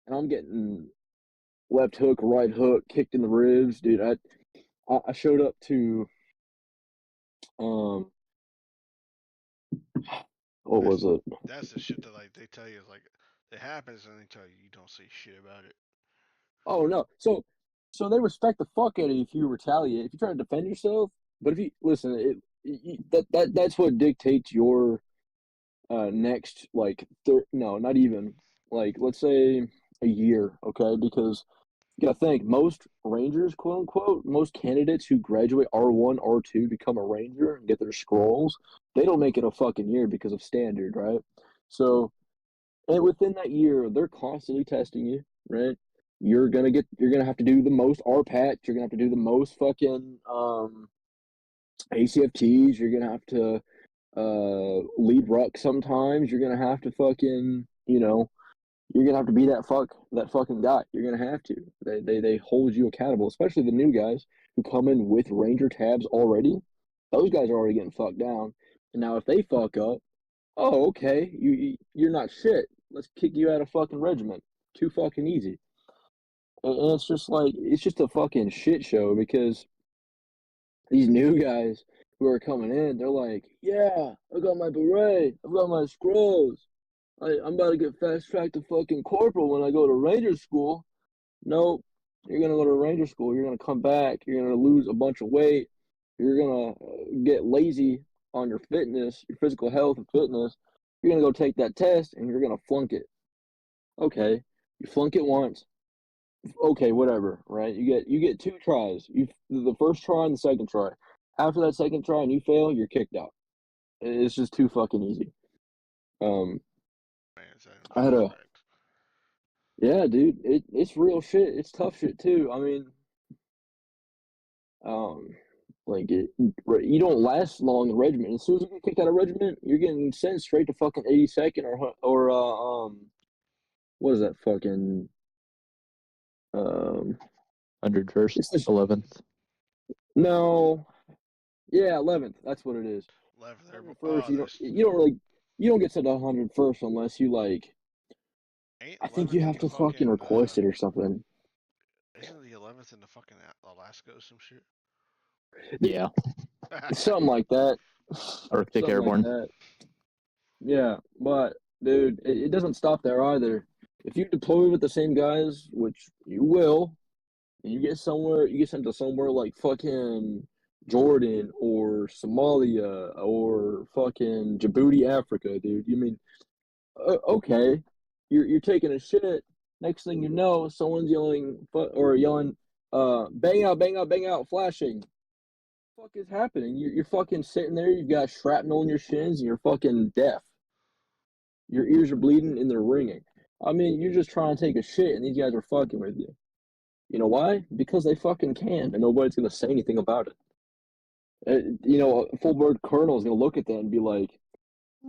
and I'm getting left hook, right hook, kicked in the ribs, dude. I showed up to um what was That's it? that's the shit that like they tell you is like it happens and they tell you you don't say shit about it. Oh no. So they respect the fuck out of you if you retaliate. If you try to defend yourself, but if you listen, that's what dictates your next like no, not even like let's say a year, okay? Because You gotta think most Rangers, quote unquote, most candidates who graduate R1, R2, become a Ranger and get their scrolls. They don't make it a fucking year because of standard, right? So, and within that year, they're constantly testing you, right? You're gonna have to do the most RPAT. You're gonna have to do the most fucking ACFTs. You're gonna have to lead ruck sometimes. You're gonna have to fucking you're gonna have to be that fucking guy. You're gonna have to. They hold you accountable, especially the new guys who come in with Ranger tabs already. Those guys are already getting fucked down. And now if they fuck up, oh okay, you're not shit. Let's kick you out of fucking regiment. Too fucking easy. And it's just like it's just a fucking shit show because these new guys who are coming in, they're like, yeah, I got my beret, I've got my scrolls. I'm about to get fast tracked to fucking corporal when I go to Ranger school. Nope. You're gonna go to Ranger school. You're gonna come back. You're gonna lose a bunch of weight. You're gonna get lazy on your fitness, your physical health and fitness. You're gonna go take that test and you're gonna flunk it. Okay, you flunk it once. Okay, whatever. Right? You get two tries. You the first try and the second try. After that second try and you fail, you're kicked out. It's just too fucking easy. Um, Man, so I had fast a tracks. Yeah, dude, it's real shit. It's tough shit too. I mean, um, like you don't last long in regiment. As soon as you get kicked out of regiment, you're getting sent straight to fucking 82nd what is that fucking 101st, it's just 11th. no, yeah, 11th. That's what it is. 11th Airborne. 101st. Oh, that's You don't get sent to 101st unless you like. ain't I think you 11th in have the to fucking fucking. request it or something. Isn't the 11th in the fucking Alaska or some shit? Yeah, Something like that. Arctic Something like Airborne. that. Yeah, but dude, it doesn't stop there either. If you deploy with the same guys, which you will, and you get sent to somewhere like fucking Jordan or Somalia or fucking Djibouti, Africa, dude. You mean, okay, you're taking a shit. Next thing you know, someone's yelling, bang out, bang out, flashing. Fuck is happening? You're fucking sitting there. You've got shrapnel in your shins, and you're fucking deaf. Your ears are bleeding and they're ringing. I mean, you're just trying to take a shit and these guys are fucking with you. You know why? Because they fucking can and nobody's going to say anything about it. A full bird colonel is going to look at that and be like,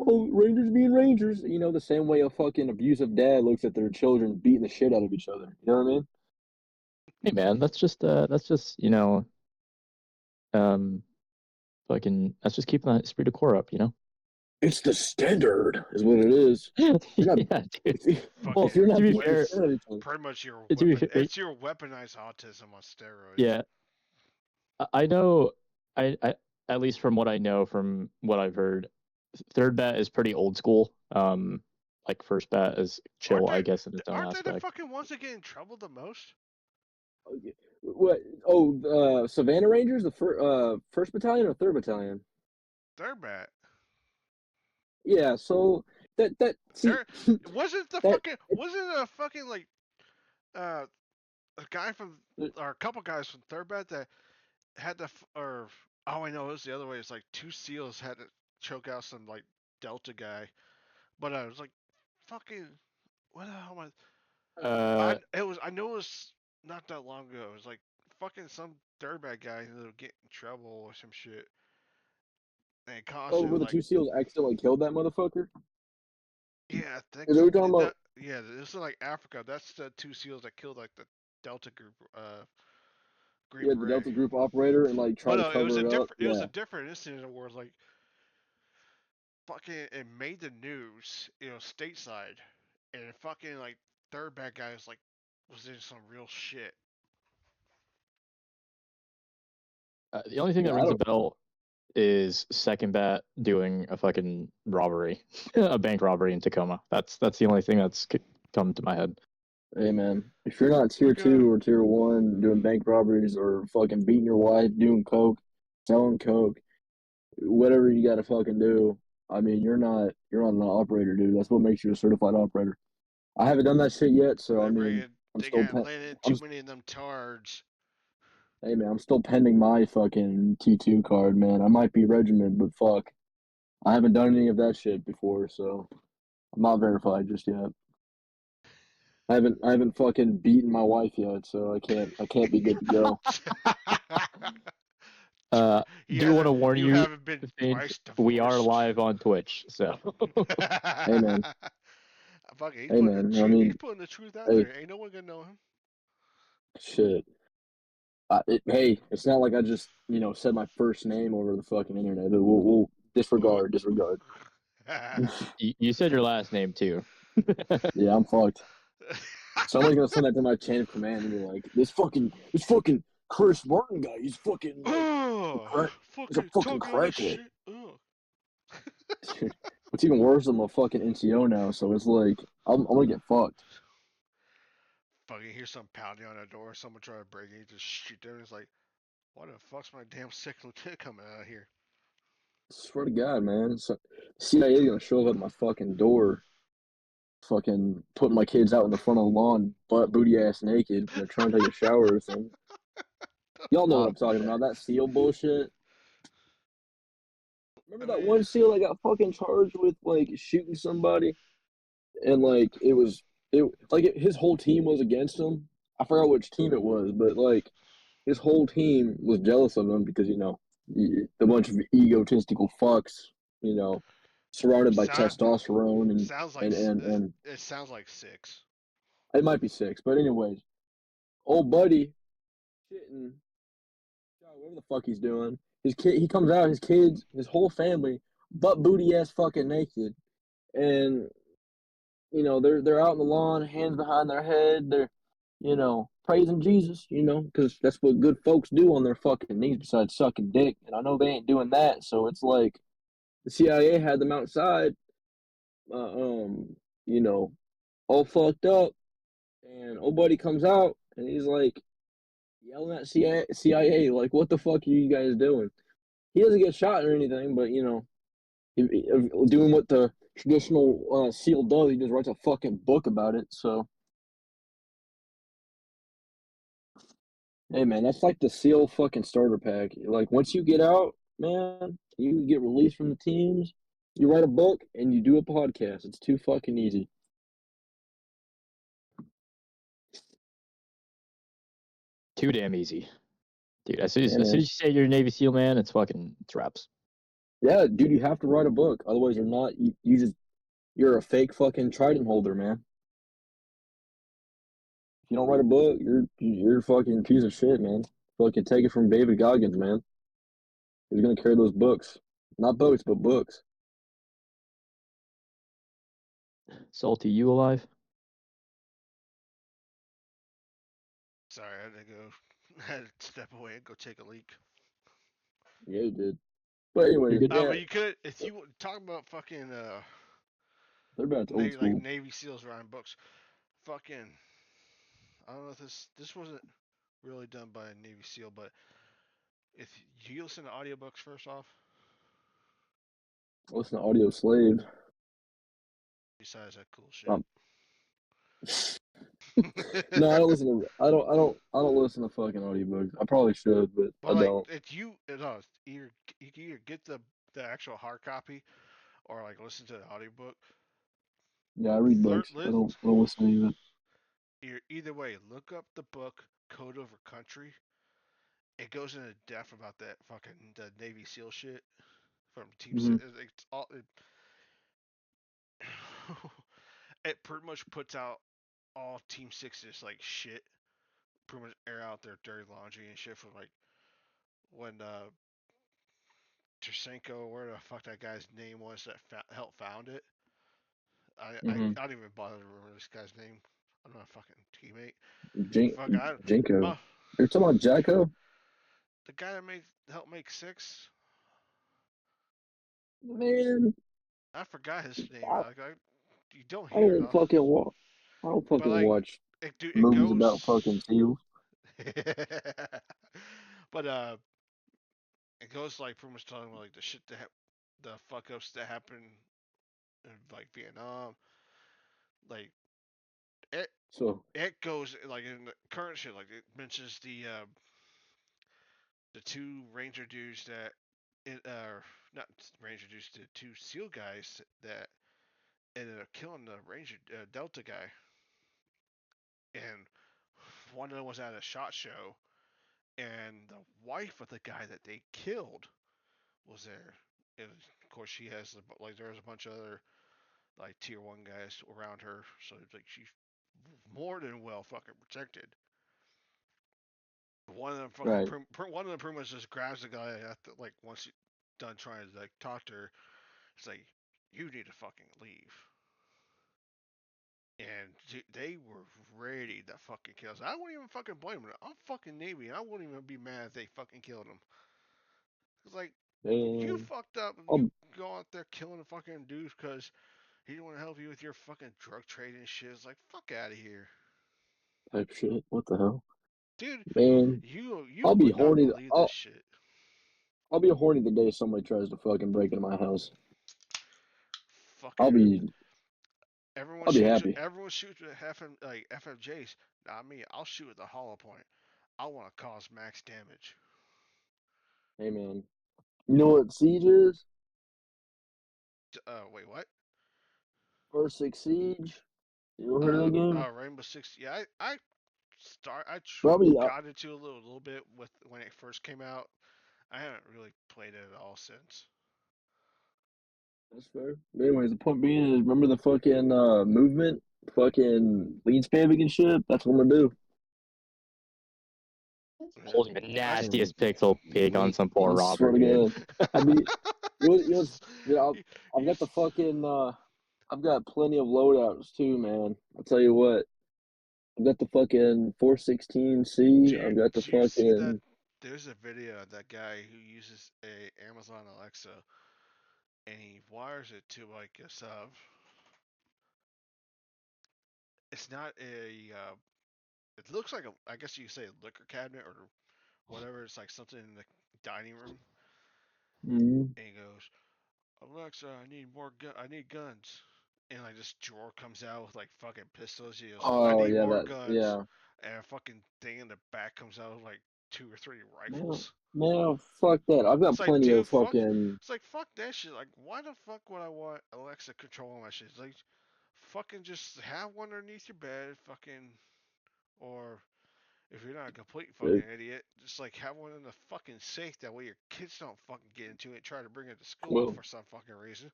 oh, Rangers being Rangers. The same way a fucking abusive dad looks at their children beating the shit out of each other. You know what I mean? Hey man, that's just um that's just keeping that esprit de corps up, It's the standard, is what it is. You're not, Yeah, dude. Well, if you're Fucking not to be beating the fair, shit out of each other, pretty much your to be weapon. fair, It's your weaponized autism on steroids. yeah, I know. I at least from what I know, from what I've heard, third bat is pretty old school. Like first bat is Aren't chill, I they? guess, in its own Aren't they the aspect. fucking ones that get in trouble the most? what? Oh, Savannah Rangers, the first battalion or third battalion? They're bad. Yeah, so that see There wasn't the that fucking wasn't a fucking like uh a guy from or a couple guys from third bat that had to or oh I know it was the other way. It's like two SEALs had to choke out some like Delta guy, but I was like fucking what the hell am I? Uh, It was I know it was not that long ago. It was like fucking some dirtbag guy who would get in trouble or some shit. And constantly where the like two SEAls accidentally killed that motherfucker. yeah, I think Is that what you're talking about? that yeah, this is like Africa. That's the two SEAls that killed like the Delta group, Green Yeah, the Beret. Delta Group operator and like try But to no, it was cover a it up. different. It was Yeah. a different incident where it's like fucking it made the news, stateside, and fucking like third bad guy was in some real shit. the only thing that Yeah, I rings a don't. bell is second bat doing a fucking robbery, a bank robbery in Tacoma. That's the only thing that's come to my head. Hey man, if you're not tier Look at 2 or tier 1 doing bank robberies or fucking beating your wife, doing coke, selling coke, whatever you got to fucking do, I mean, you're not an operator, dude. That's what makes you a certified operator. I haven't done that shit yet, so I they mean, raided I'm They still got pen- landed I'm too many of them tards. hey man, I'm still pending my fucking T2 card, man. I might be regiment, but fuck, I haven't done any of that shit before, so I'm not verified just yet. I haven't fucking beaten my wife yet, so I can't be good to go. Do want to warn You you, haven't been Finch, twice we are divorced. live on Twitch, so. Hey man, Fuck it, hey man. I he's mean, putting the truth out hey, there. Ain't no one gonna know him. shit. Hey, it's not like I just said my first name over the fucking internet. We'll disregard. You said your last name too. Yeah, I'm fucked. Somebody's gonna send that to my chain of command and be like, this fucking Chris Martin guy, he's fucking like, Oh, he's a fucking fucking talking all this crackhead. shit. Oh. Dude, what's even worse, I'm a fucking NCO now, so it's like I'm gonna get fucked. Fucking hear some pounding on the door. Someone try to break in, just shoot there. It's like, why the fuck's my damn second lieutenant coming out here? Swear to God, man. So, CIA gonna show up at my fucking door, fucking putting my kids out in the front of the lawn, butt booty ass naked, when they're trying to take a shower or something. Y'all know what I'm talking about. That SEAL bullshit. I Remember that mean, one SEAL that got fucking charged with like shooting somebody, and like his whole team was against him. I forgot which team it was, but like his whole team was jealous of him because the bunch of egotistical fucks, you know, surrounded by sound, testosterone and sounds like and and and it sounds like six. it might be six, but anyways, old buddy shitting, whatever the fuck he's doing. His kid, he comes out, his kids, his whole family, butt booty ass fucking naked, and they're out in the lawn, hands behind their head, they're praising Jesus, because that's what good folks do on their fucking knees besides sucking dick, and I know they ain't doing that, so it's like the CIA had them outside, uh, um, you know, all fucked up, and old buddy comes out and he's like yelling at CIA, like, what the fuck are you guys doing? He doesn't get shot or anything, but doing what the traditional SEAL does, he just writes a fucking book about it. So, hey man, that's like the SEAL fucking starter pack. Like once you get out, man, you get released from the teams, you write a book, and you do a podcast. It's too fucking easy. Too damn easy. Dude, as Yeah, soon as man. you say you're a Navy SEAL, man, it's reps. Yeah, dude, you have to write a book. Otherwise, you're not. You're a fake fucking trident holder, man. If you don't write a book, you're a fucking piece of shit, man. Fucking take it from David Goggins, man. He's gonna carry those books, not boats, but books. Salty, you alive? Sorry, I had to go. I had to step away and go take a leak. Yeah, he did. But You're anyways, good. yeah, But you could, if you talking about fucking they're back to old Navy, like school. Navy SEALs writing books. Fucking, I don't know if this wasn't really done by a Navy SEAL, but if you listen to audiobooks first off, Listen to Audio Slave. besides that cool shit. Um, no, I don't listen to. I don't listen to fucking audiobooks. I probably should, but But I like, don't. if you, either you can either get the actual hard copy or like listen to the audiobook. Yeah, I read Learn, books. I don't listen to it. either way, look up the book Code Over Country. It goes into depth about that fucking the Navy SEAL shit from Team Mm-hmm. Six. It's all it pretty much puts out all Team Six's like shit. Pretty much air out their dirty laundry and shit from like when Tersenko, where the fuck that guy's name was that helped found it. I Mm-hmm. don't even bother to remember this guy's name. I'm not a fucking teammate. Jin- Fuck, Jinko. oh, You're talking about Jacko? the guy that helped make six. Man, I forgot his name. I, You don't I hear don't enough. fucking watch. I don't But fucking like, watch it movies goes. about fucking seals. But it goes like pretty much talking about like the shit that the fuck ups that happened in like Vietnam, like it So it goes like in the current shit, like it mentions the two ranger dudes that it not ranger dudes, the two SEAL guys that ended up killing the ranger Delta guy, and one of them was at a shot show, and the wife of the guy that they killed was there. And of course, she has like there's a bunch of other like tier 1 guys around her, so it's like she's more than well fucking protected. One of them fucking right, one of them pretty much just grabs the guy after like once he done trying to like talk to her. It's like you need to fucking leave. And they were ready to fucking kill us. I wouldn't even fucking blame them. I'm fucking Navy, and I wouldn't even be mad if they fucking killed him. It's like you and fucked up. I'll You go out there killing a fucking dude because he didn't want to help you with your fucking drug trading shit. It's like fuck out of here, type shit. What the hell, dude. man? You I'll be would not horny. believe this shit. I'll be horny the day somebody tries to fucking break into my house. I'll Fucking be I'll be happy. everyone shoots with like FFJs. Not me. I'll shoot with the hollow point. I want to cause max damage. Hey man, you know what Siege is? Wait, what? First Six Siege. You ever heard of that game? Rainbow Six. Yeah, I Probably. got into a little bit with when it first came out. I haven't really played it at all since. That's fair. But anyways, the point being is, remember the fucking movement, fucking lead spamming and shit. That's what I'm gonna do. Holding the That's nastiest pixel pig on some poor I swear Robert, to dude. God, I'd be. I've you, got the fucking. I've got plenty of loadouts too, man. I'll tell you what. I've got the fucking 416C. I've got the do you see that? fucking. There's a video of that guy who uses a Amazon Alexa and he wires it to like a sub. It's not a. It looks like I guess you could say a liquor cabinet or whatever. It's like something in the dining room. Mhm. And he goes, Alexa, I need guns. And like this drawer comes out with like fucking pistols. He goes, I Oh need yeah, more that guns. yeah. And a fucking thing in the back comes out with like 2 or 3 Man, rifles. man, fuck that. I've got It's like, plenty of dude, fuck. fucking. It's like, fuck that shit. Like, why the fuck would I want Alexa controlling my shit? It's like, fucking just have one underneath your bed, fucking, or if you're not a complete fucking idiot, just like have one in the fucking safe. That way your kids don't fucking get into it and try to bring it to school Well, for some fucking reason.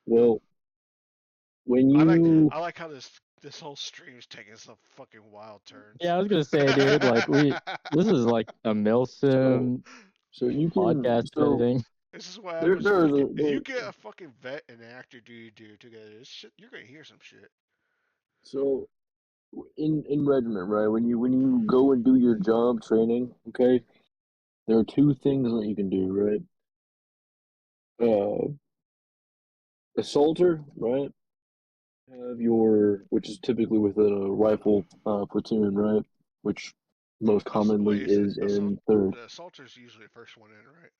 well, when I like you I like how this whole stream is taking some fucking wild turns. Yeah, I was gonna say, dude, like this is like a so Milsim so you can podcast, if anything. This is what there happens there is a if there, you get a fucking vet and an actor do together. This shit, you're gonna hear some shit. so in regiment, right? When you go and do your job training, okay, there are two things that you can do, right? Uh, a soldier, right? Have your which is typically within a rifle platoon, right? Which most commonly Wait, is it is in third. the assaulter's usually the first one in, right?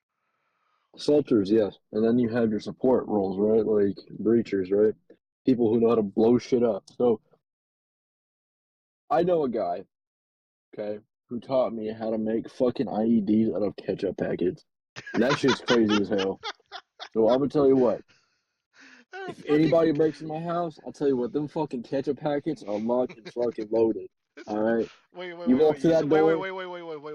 Assaulters, yes, and then you have your support roles, right? Like breachers, right? People who know how to blow shit up. So I know a guy, okay, who taught me how to make fucking IEDs out of ketchup packets. And that shit's crazy as hell. So I'm gonna tell you what, if Fucking anybody breaks in my house, I'll tell you what, them fucking ketchup packets are locked and fucking loaded. this All is, right. wait, You walk to You said that door.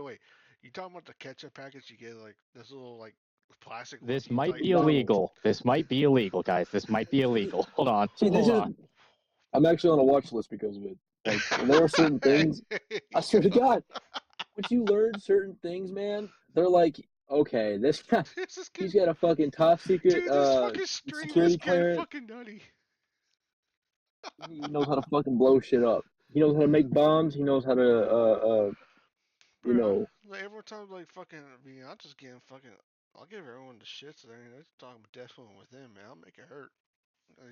wait. You talking about the ketchup packets? You get like this little like plastic one. This You might like be No. illegal. This might be illegal, guys. This might be illegal. Hold on. See, this Hold is on. I'm actually on a watch list because of it. Like there are certain things, I swear to God, once you learn certain things, man, they're like, okay, this guy, this is he's getting, got a fucking top secret dude. This fucking stream is security getting clearance. fucking nutty, He knows how to fucking blow shit up. He knows how to make bombs. He knows how to you bro. know. Like every time like fucking, I mean, I'm just getting fucking. I'll give everyone the shits. I mean, they're talking about death with them, man. I'll make it hurt.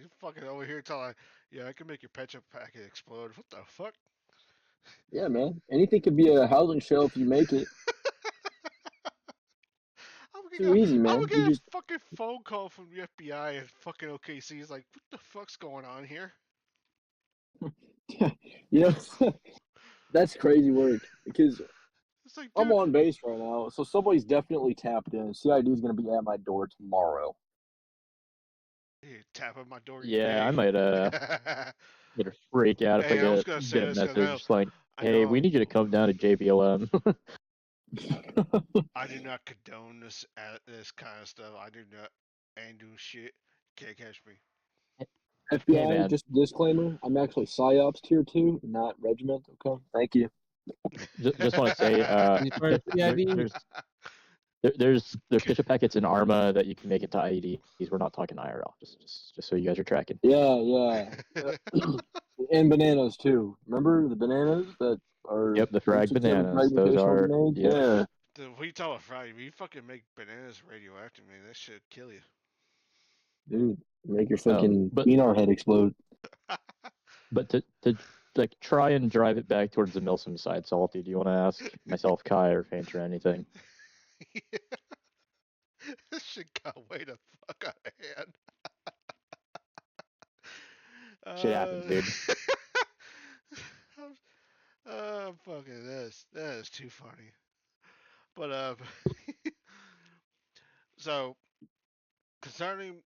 You fucking over here telling, yeah, I can make your ketchup packet explode. What the fuck? Yeah, man. Anything could be a housing show if you make it. Too easy, I'm gonna man. get You a just fucking phone call from the FBI and fucking OKC. He's like, what the fuck's going on here? You know, that's crazy work because It's like, I'm dude, on base right now, so somebody's definitely tapped in. CID is going to be at my door tomorrow. you tap at my door Yeah, I today. might gonna freak out if I Hey, I was gonna get say a this because message like, I "Hey, know we need you to come down to JBLM." I do not condone this kind of stuff. I do not ain't doing shit. Can't catch me. Hey, FBI, man, just disclaimer: I'm actually PsyOps tier 2, not regiment. Okay, thank you. just want to say, He's part of CID. there's pitcher packets in Arma that you can make into IEDs. We're not talking IRL. Just so you guys are tracking. Yeah. And bananas too. Remember the bananas that are Yep, the frag 167 bananas. Those fragmentational are grenades? yep. Yeah, Dude, we talk about Friday. We fucking make bananas radioactive, man. That shit kill you. dude, make your fucking But Benar head explode. to like try and drive it back towards the Milsim side, Salty. Do you want to ask myself, Kai, or Faint, or anything? This shit got way the fuck out of hand. Shit happens, dude. Fucking that is too funny. But so concerning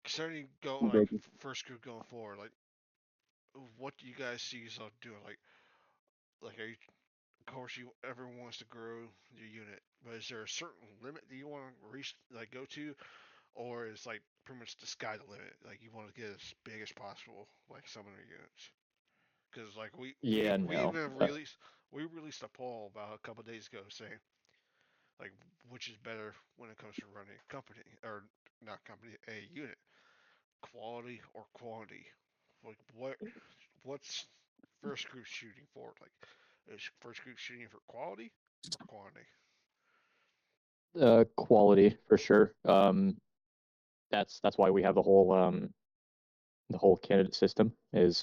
concerning going like first group going forward, like what do you guys see yourself doing? Like are you, of course you everyone wants to grow your unit, but is there a certain limit that you want to reach like go to, or is like pretty much the sky the limit? Like you want to get as big as possible, like some of your units. Because like Yeah, we no. even released a poll about a couple days ago saying like which is better when it comes to running a company or not company a unit, quality or quantity. Like what's first group shooting for? Like is first group shooting for quality or quantity? Quality for sure. That's why we have the whole candidate system is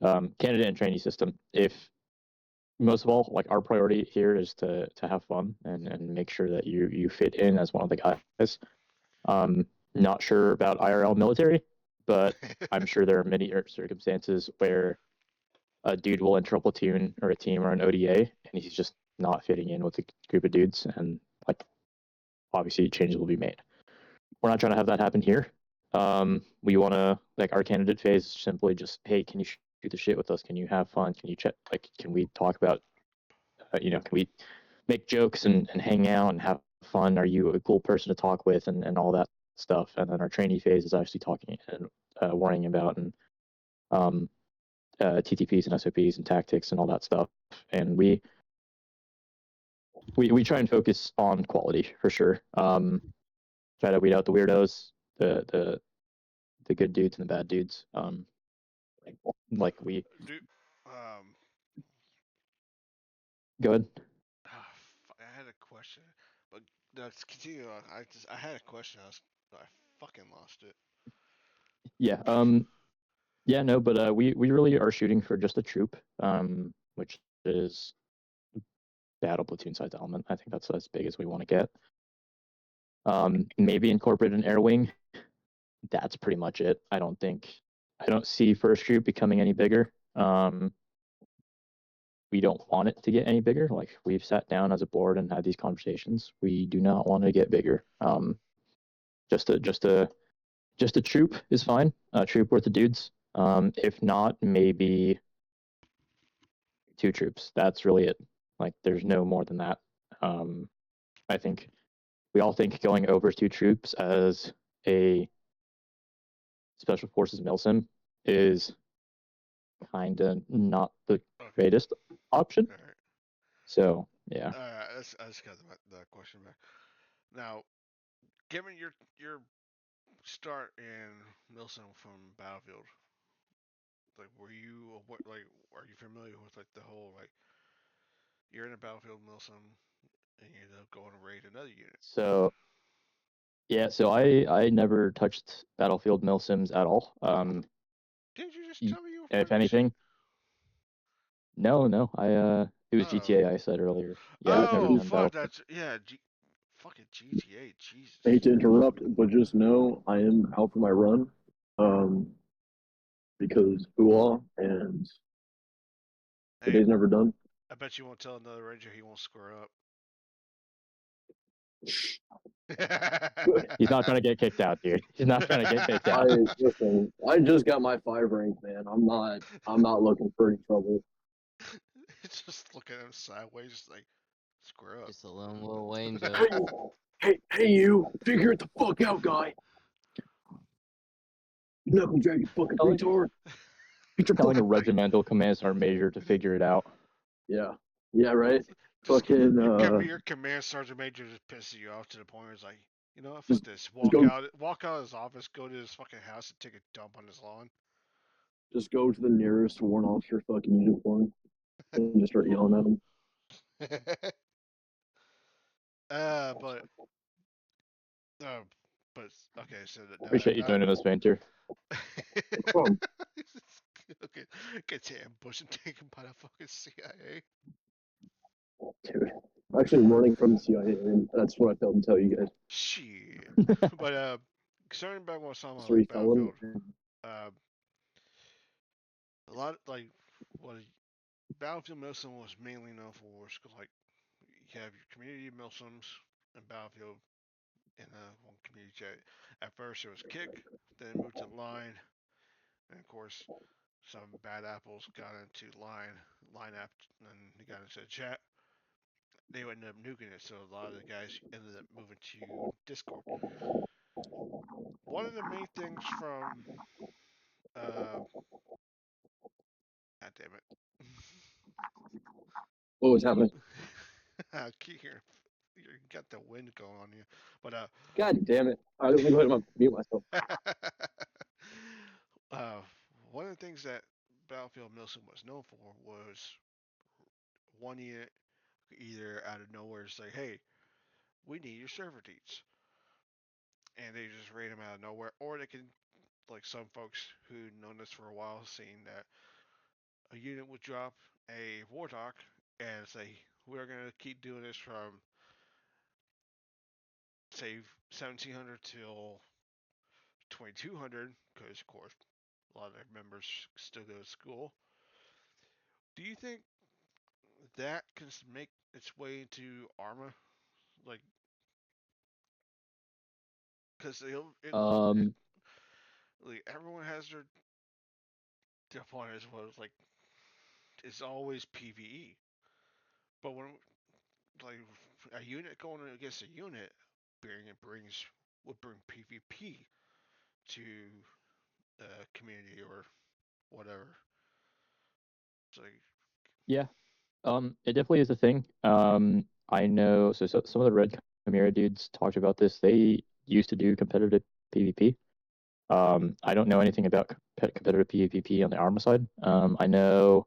candidate and trainee system. If most of all, like our priority here is to have fun and make sure that you fit in as one of the guys. Not sure about IRL military, but I'm sure there are many circumstances where a dude will enter a platoon or a team or an ODA, and he's just not fitting in with a group of dudes, and like obviously changes will be made. We're not trying to have that happen here. We want to like our candidate phase is simply just, hey, can you shoot the shit with us? Can you have fun? Can you check? Like, can we talk about, can we make jokes and hang out and have fun? Are you a cool person to talk with and all that stuff? And then our trainee phase is actually talking and worrying about and um, TTPs and SOPs and tactics and all that stuff. And we try and focus on quality for sure. Try to weed out the weirdos, the good dudes and the bad dudes. Like we Do go ahead. I had a question, but let's continue on. I had a question. I fucking lost it. Yeah. Yeah. No, but we really are shooting for just a troop. Which is battle platoon size element. I think that's as big as we want to get. Maybe incorporate an air wing. That's pretty much it. I don't see first troop becoming any bigger. We don't want it to get any bigger. Like we've sat down as a board and had these conversations. We do not want to get bigger. Just a troop is fine. A troop worth of dudes. If not, maybe two troops. That's really it. Like there's no more than that. I think we all think going over two troops as a special forces milsim is kind of not the Okay. greatest option. All right. So yeah. I just got that question back. Now, given your start in Milsim from Battlefield, like were you what like are you familiar with like the whole like you're in a Battlefield Milsim and you end up going to raid another unit? So yeah. So I never touched Battlefield milsims at all. Didn't you just tell me you were part If of that shit? anything, no. It was Oh. GTA. I said earlier. Yeah, I've never Oh done fuck, Battlefield. that's yeah, fucking GTA, I hate Jesus. to interrupt, but just know I am out for my run. Because hoo and the Hey, day's never done. I bet you won't tell another ranger he won't square up. He's not gonna get kicked out, dude. He's not gonna get kicked I out. listen. I just got my 5 rank, man. I'm not looking for any trouble. Just look at him sideways, like square up. Just a lone little Wayne joke. Hey, you! Figure it the fuck out, guy. You knuckle drag, you fucking Telling- retard. Get your Telling a fucking regimental command sergeant major to figure it out. Yeah, right. Just Fucking your command sergeant major just pisses you off to the point where it's like, you know what, fuck Just- this. go- Walk out of his office, go to his fucking house, and take a dump on his lawn. just go to the nearest warrant officer fucking uniform and just start yelling at him. But uh, but okay, so Appreciate you joining us, Painter. problem. Okay, gets ambushed and taken by the fucking CIA. Dude, I'm actually running from the CIA, and that's what I failed to tell you guys. Shit. But starting back with some Three like felon. Battlefield, a lot like what Battlefield Milsim was mainly known for was like you have your community Milsims and Battlefield in one community chat. At first it was Kick, then it moved to Line, and of course some bad apples got into Line app, and they got into chat. They ended up nuking it, so a lot of the guys ended up moving to Discord. One of the main things from God damn it. What was happening? I keep hearing you got the wind going on you. But God damn it. All right, let me go ahead and mute myself. uh one of the things that Battlefield Milsim was known for was one unit either out of nowhere say, hey, we need your server deets. And they just raid them out of nowhere. Or they can, like some folks who known this for a while, seen that a unit would drop a Warthog and say, we're going to keep doing this from, say, 1700 till 2200, because, of course, a lot of their members still go to school. Do you think that can make its way into Arma? Like, because like everyone has their point is was like it's always PVE, but when like a unit going against a unit, would bring PvP to the community or whatever. It's like Yeah, it definitely is a thing. I know. So some of the Red Chimera dudes talked about this. They used to do competitive PvP. I don't know anything about competitive PvP on the Arma side. I know.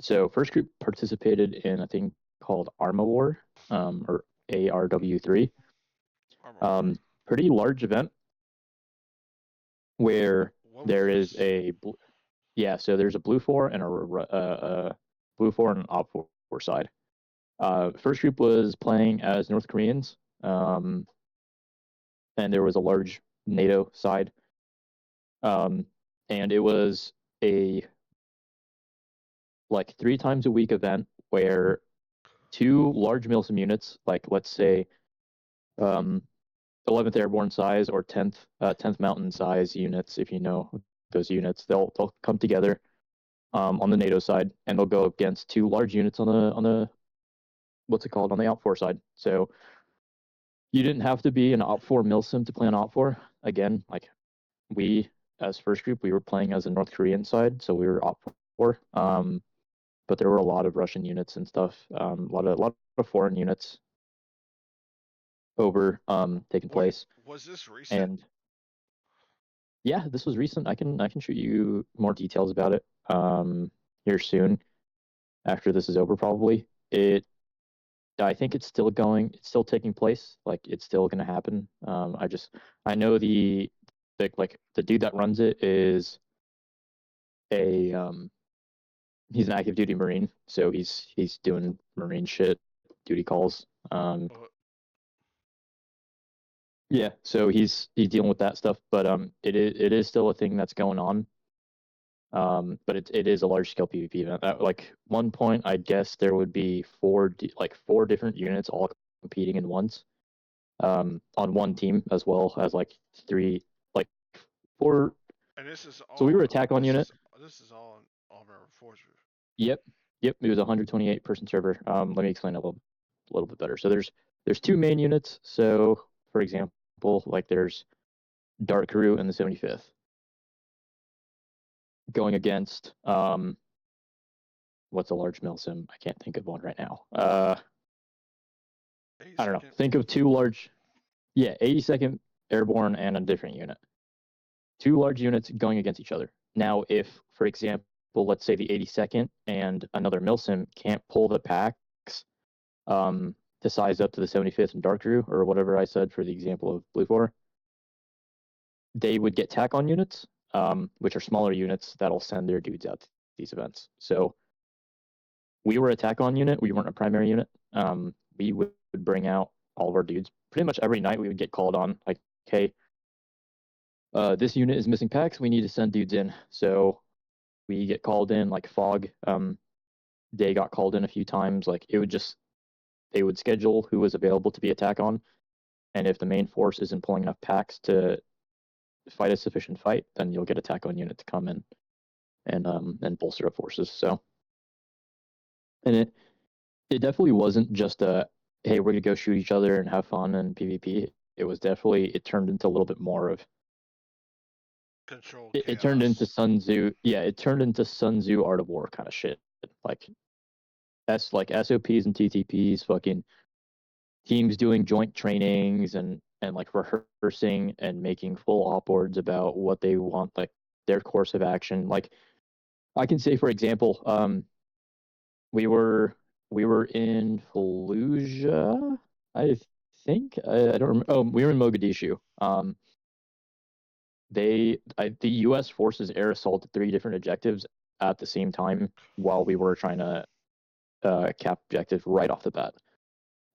So first group participated in a thing called Arma War, or ARW3. Armor Pretty large event where what was there is this? a yeah. So there's a blue 4 and a blue 4 and an op 4 side. First group was playing as North Koreans, and there was a large NATO side, and it was a like 3 times a week event where 2 large Milsim units, like let's say 11th Airborne size or 10th Mountain size units, if you know those units, they'll come together on the NATO side, and they'll go against 2 large units on the what's it called, on the Op 4 side. So you didn't have to be an Op 4 Milsim to play on Op 4. Again, like we as first group, we were playing as a North Korean side, so we were Op 4. But there were a lot of Russian units and stuff, a lot of foreign units over taking place. Was this recent? And yeah, this was recent. I can shoot you more details about it here soon after this is over probably. I think it's still going. It's still taking place. Like it's still going to happen. I know the dude that runs it is a he's an active duty Marine, so he's doing Marine shit, duty calls. Uh, Yeah, so he's dealing with that stuff, but it is still a thing that's going on. But it is a large scale PvP event. At like one point, I guess there would be four different units all competing in once, on one team, as well as like three, like four. And this is So we all were attack on unit. this is all on Armor Fortress. Yep, yep. It was a 128 person server. Let me explain a little bit better. So there's two main units. So for example, like there's Dark Crew and the 75th going against what's a large Milsim? I can't think of one right now. I don't know. Think of two large, yeah, 82nd Airborne and a different unit. Two large units going against each other. Now, if, for example, let's say the 82nd and another Milsim can't pull the packs to size up to the 75th and Dark Crew, or whatever I said for the example of Blue 4, they would get tack on units, which are smaller units that'll send their dudes out to these events. So we were a tack on unit. We weren't a primary unit. We would bring out all of our dudes. Pretty much every night we would get called on, like, hey, this unit is missing packs. We need to send dudes in. So we get called in, like Fog. They got called in a few times. Like they would schedule who was available to be attack on, and if the main force isn't pulling enough packs to fight a sufficient fight, then you'll get attack on unit to come in and bolster up forces. So, and it definitely wasn't just a hey, we're gonna go shoot each other and have fun and PvP. It turned into a little bit more of Controlled it turned into chaos. Sun Tzu. Yeah, it turned into Sun Tzu Art of War kind of shit. Like SOPs and TTPs, fucking teams doing joint trainings and like rehearsing and making full op boards about what they want, like their course of action. Like I can say, for example, we were in Fallujah, I think. I don't remember. Oh, we were in Mogadishu. The U.S. forces air assaulted three different objectives at the same time while we were trying to cap objective right off the bat.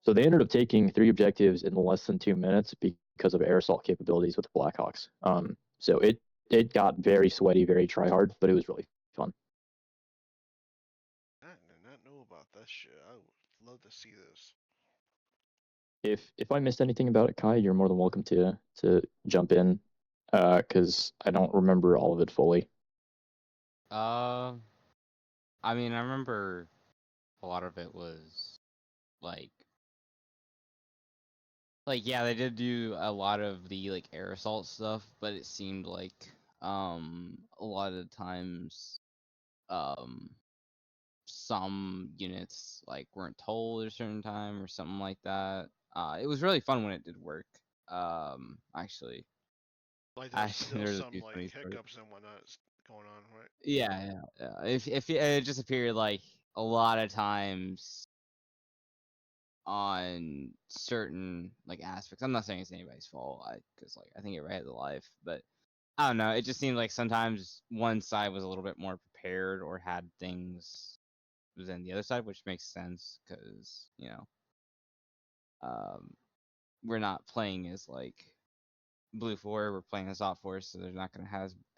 So they ended up taking three objectives in less than 2 minutes because of air assault capabilities with the Blackhawks. So it got very sweaty, very try hard, but it was really fun. I did not know about that shit. I would love to see this. If I missed anything about it, Kai, you're more than welcome to jump in, because I don't remember all of it fully. Uh, I mean, I remember a lot of it was like yeah, they did do a lot of the like air assault stuff, but it seemed like a lot of the times um some units like weren't told at a certain time or something like that. It was really fun when it did work. Actually, Like there's there's a some few like funny stories. hiccups and whatnot going on, right? Yeah. If it just appeared like a lot of times on certain like aspects. I'm not saying it's anybody's fault, because like I think everybody has a life, but I don't know. It just seemed like sometimes one side was a little bit more prepared or had things than the other side, which makes sense because um, we're not playing as like Blue 4. We're playing as Op Force, so they're not gonna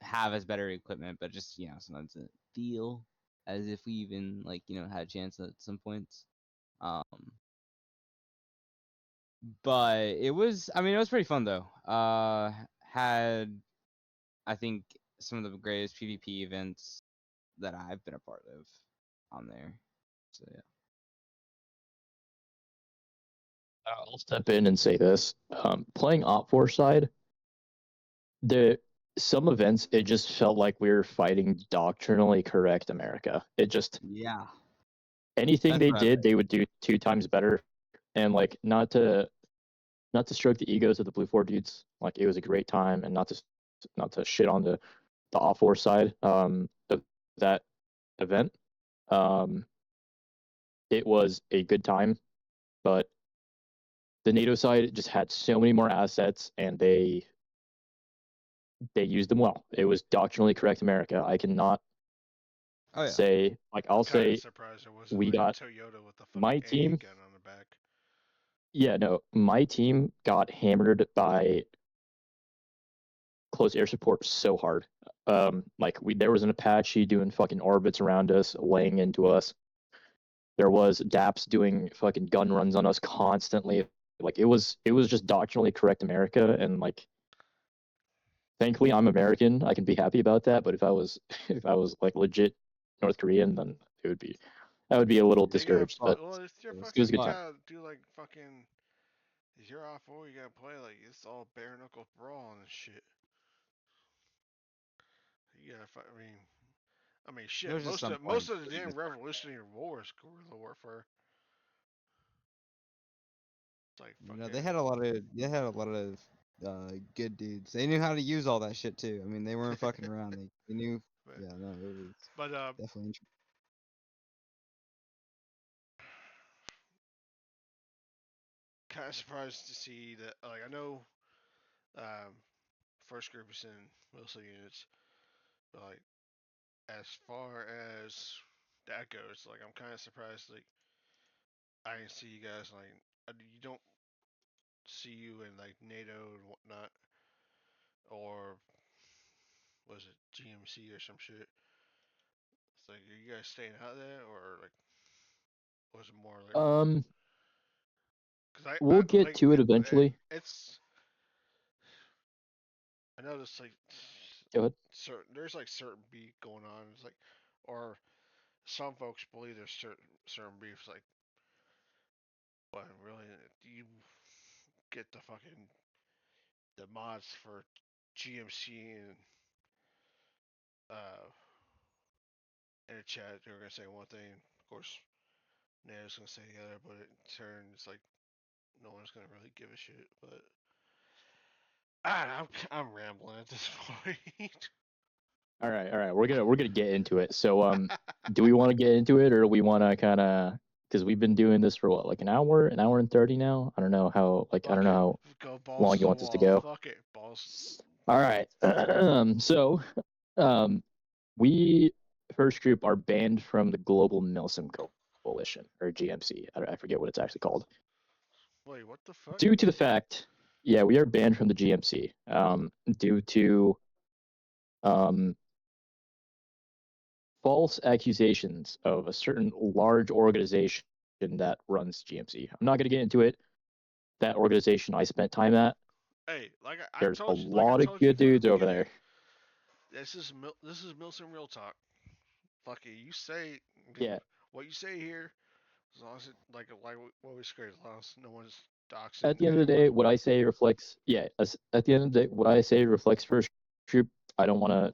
have as better equipment, but just sometimes it feel as if we even like had a chance at some points. Um, but I mean, it was pretty fun though. Had I think some of the greatest PvP events that I've been a part of on there. So yeah. I'll step in and say this: playing Op Force side, the some events it just felt like we were fighting doctrinally correct America. It just Yeah. anything That's they what I did, they would do two times better. And like not to stroke the egos of the Blue Four dudes, like it was a great time, and not to shit on the off four side of that event. Um, it was a good time, but the NATO side just had so many more assets, and they used them well. It was doctrinally correct America. I cannot Oh yeah. say like I'm I'll kind of say surprised it wasn't we like got Toyota with the my fucking AA team. gun on the back. Yeah, no, my team got hammered by close air support so hard. Like there was an Apache doing fucking orbits around us, laying into us. There was DAPS doing fucking gun runs on us constantly. Like it was just doctrinally correct America, and like thankfully I'm American. I can be happy about that. But if I was if I was like legit North Korean, then it would be I would be a little Yeah, you gotta discouraged. play. But Well, it's your It was it was fucking. a You good fun. time. gotta do like fucking. If you're off war, you gotta play like it's all bare knuckle brawl and shit. You gotta. I mean, There shit. was just Most some of most points of the where you damn just Revolutionary War is guerrilla warfare. It's like they fucking. had a lot of good dudes. They knew how to use all that shit too. I mean, they weren't fucking around. They knew. but, Yeah, no, it was but definitely interesting. kind of surprised to see that. Like I know, um, first group is in mostly units, but like as far as that goes, like I'm kind of surprised. Like I didn't see you guys like you don't see you in like NATO and whatnot, or was it GMC or some shit? It's like, are you guys staying out there, or like, was it more like? Um, Cause I we'll get like to it eventually. it's. I noticed like Go ahead. there's like certain beef going on. It's like, or some folks believe there's certain beefs like, but really, do you get the fucking the mods for GMC and uh in the chat they were gonna say one thing, of course Ned's gonna say the other, but in turn it's like no one's gonna really give a shit. But I'm rambling at this point. All right, all right. We're gonna get into it. So, do we want to get into it, or do we want to kind of because we've been doing this for what, like an hour and 30 now? I don't know how, like, I don't Fuck know it, how go balls long to you the want this to wall. go. Fuck it, balls. All right. So, um, we first group are banned from the Global Milsim Coalition or GMC. I forget what it's actually called. Wait, what the fuck? Due to the fact, yeah, we are banned from the GMC. Due to um false accusations of a certain large organization that runs GMC. I'm not going to get into it. That organization I spent time at, Hey, there's a like I lot of told you good from the dudes over beginning, there. this is Milsim Real Talk. Fuck it, you say Yeah. what you say here, as long as it like what we scared, as long as no one's At doxing the end of the anyone. day, what I say reflects, yeah, at the end of the day, what I say reflects first group. I don't want to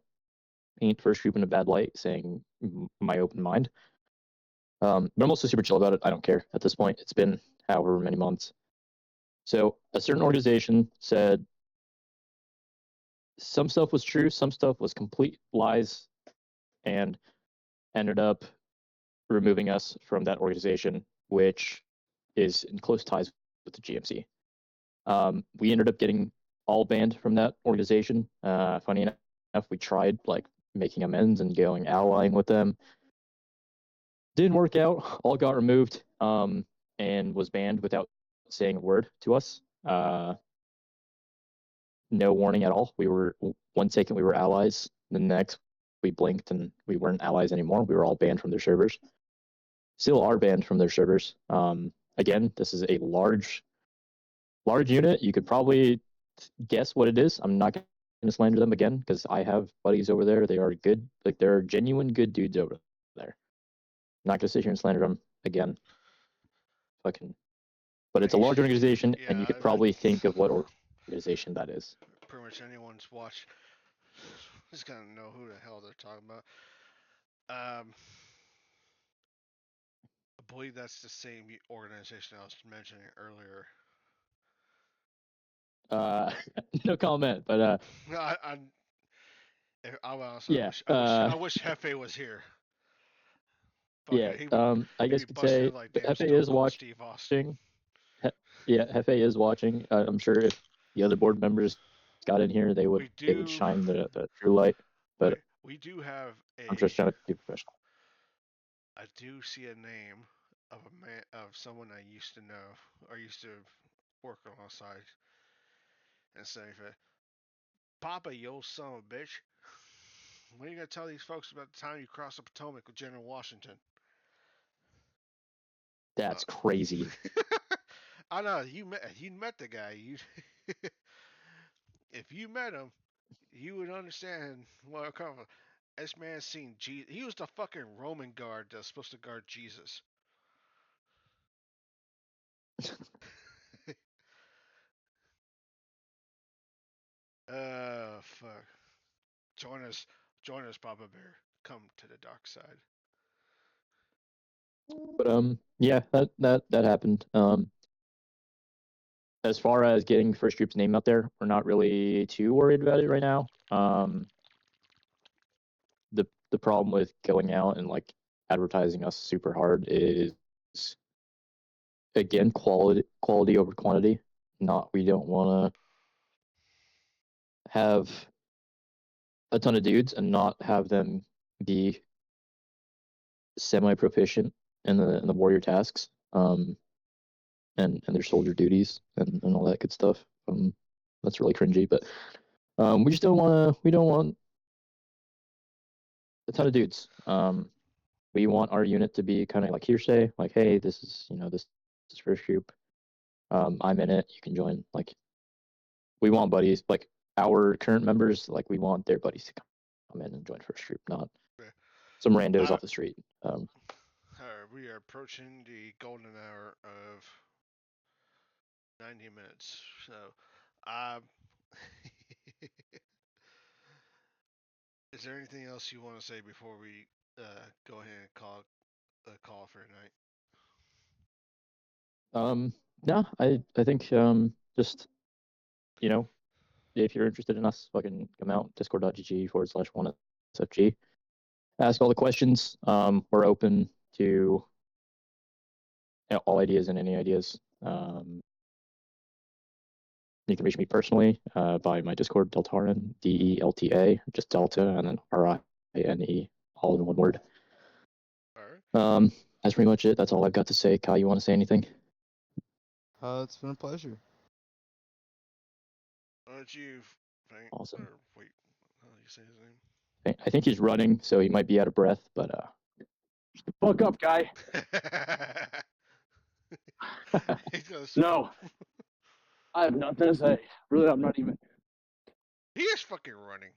paint first group in a bad light, saying my open mind. But I'm also super chill about it. I don't care at this point. It's been however many months. So a certain organization said some stuff was true, some stuff was complete lies, and ended up removing us from that organization, which is in close ties with the GMC. We ended up getting all banned from that organization. Funny enough, we tried like making amends and going allying with them. Didn't work out. All got removed and was banned without saying a word to us. No warning at all. We were 1 second we were allies, the next we blinked and we weren't allies anymore. We were all banned from their servers. Still are banned from their servers. Again, this is a large unit. You could probably guess what it is. I'm not going to slander them again because I have buddies over there. They are good, like they're genuine good dudes over there. I'm not going to sit here and slander them again. Fucking, but it's a large organization, and you Yeah, could probably think of what organization that is. pretty much anyone's watch is gonna know who the hell they're talking about. I believe that's the same organization I was mentioning earlier. Uh, no comment, but I'll honest, yeah, I wish Hefe was here. Fuck yeah. it, I he'd guess be you could busting say like if damn Hefe Stone is Cold Steve Austin. watching. Yeah, Hefe is watching. I'm sure if the other board members got in here, We they would do shine the true light. But wait, we do have I'm just a. trying to be professional. I do see a name. of a man of someone I used to know or used to work alongside and saying, "Papa, you old son of a bitch, when are you gonna tell these folks about the time you crossed the Potomac with General Washington?" Uh, That's crazy. I know you met the guy. You if you met him, you would understand what I'm coming from. This man seen Jesus. He was the fucking Roman guard that's supposed to guard Jesus. Fuck. Join us, join us, Papa Bear. Come to the dark side. But yeah, that happened. As far as getting First Group's name out there, we're not really too worried about it right now. The problem with going out and like advertising us super hard is again quality over quantity. Not we don't want to have a ton of dudes and not have them be semi proficient in the warrior tasks. And their soldier duties and all that good stuff. That's really cringy, but we just don't want to. We don't want a ton of dudes. We want our unit to be kind of like hearsay, like, hey, this is this is First Group. I'm in it. You can join. Like, we want buddies. Like our current members, like we want their buddies to come in and join First Group, not Yeah. some randos Uh, off the street. we are approaching the golden hour of 90 minutes. So, um, is there anything else you want to say before we go ahead and call for tonight? No, I think just you know if you're interested in us, fucking come out discord.gg/1SFG. Ask all the questions. We're open to all ideas and any ideas. You can reach me personally by my Discord, Deltarin, DELTA, just Delta, and then RINE, all in one word. All right. That's pretty much it. That's all I've got to say. Kai, you want to say anything? It's been a pleasure. Why don't you, Frank, Awesome. or wait, how do you say his name? I think he's running, so he might be out of breath, but fuck up, guy. He's gonna No, I have nothing to say. Really, I'm not even. He is fucking running.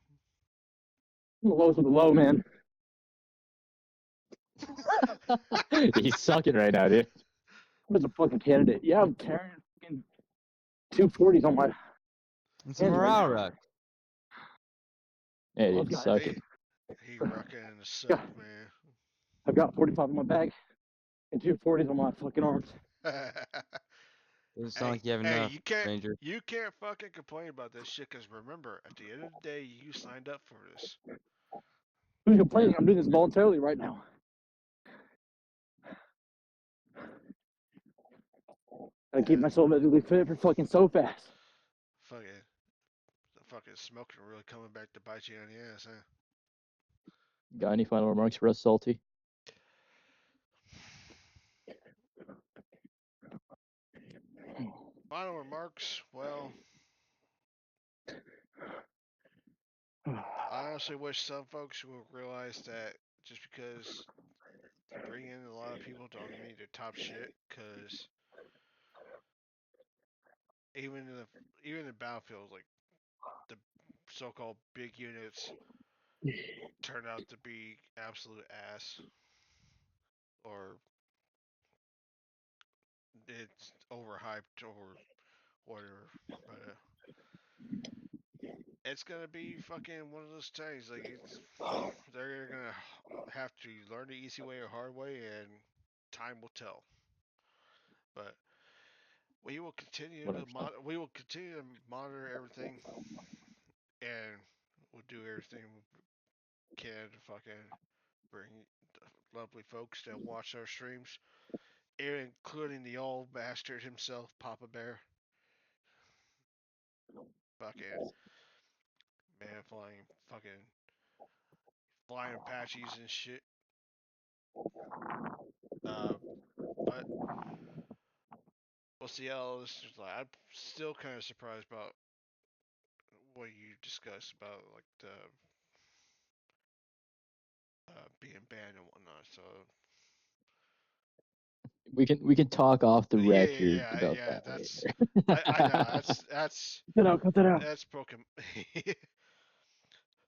I'm the lowest of the low, man. He's sucking right now, dude. I'm just a fucking candidate. Yeah, I'm carrying fucking 240s on my It's a hands right morale now. wreck. Yeah, dude, Love he's guys. sucking. He rocking the suck, Yeah. man. I've got 45 in my bag and 240s on my fucking arms. Doesn't sound Hey, like you have hey, enough, Ranger. you can't fucking complain about this shit. Cause remember, at the end of the day, you signed up for this. Who's complaining? I'm doing this voluntarily right now. I keep myself physically fit for fucking so fast. Fucking smoking really coming back to bite you on the ass, huh? Got any final remarks for us, Salty? Final remarks. Well, I honestly wish some folks would realize that just because you bring in a lot of people don't mean they're top shit. Cause even in the even in the battlefield, like the so-called big units turn out to be absolute ass, or it's overhyped or whatever. But it's gonna be fucking one of those things. Like they're gonna have to learn the easy way or hard way, and time will tell. But we will continue to 100%. monitor everything, and we'll do everything we can to fucking bring lovely folks that watch our streams, including the old bastard himself, Papa Bear. Fucking man, flying Apaches and shit. Uh, But we'll see how this is like. I'm still kind of surprised about what you discussed about like the being banned and whatnot. So We can talk off the record yeah, about yeah. that That's I know later. Cut that out. that's broken.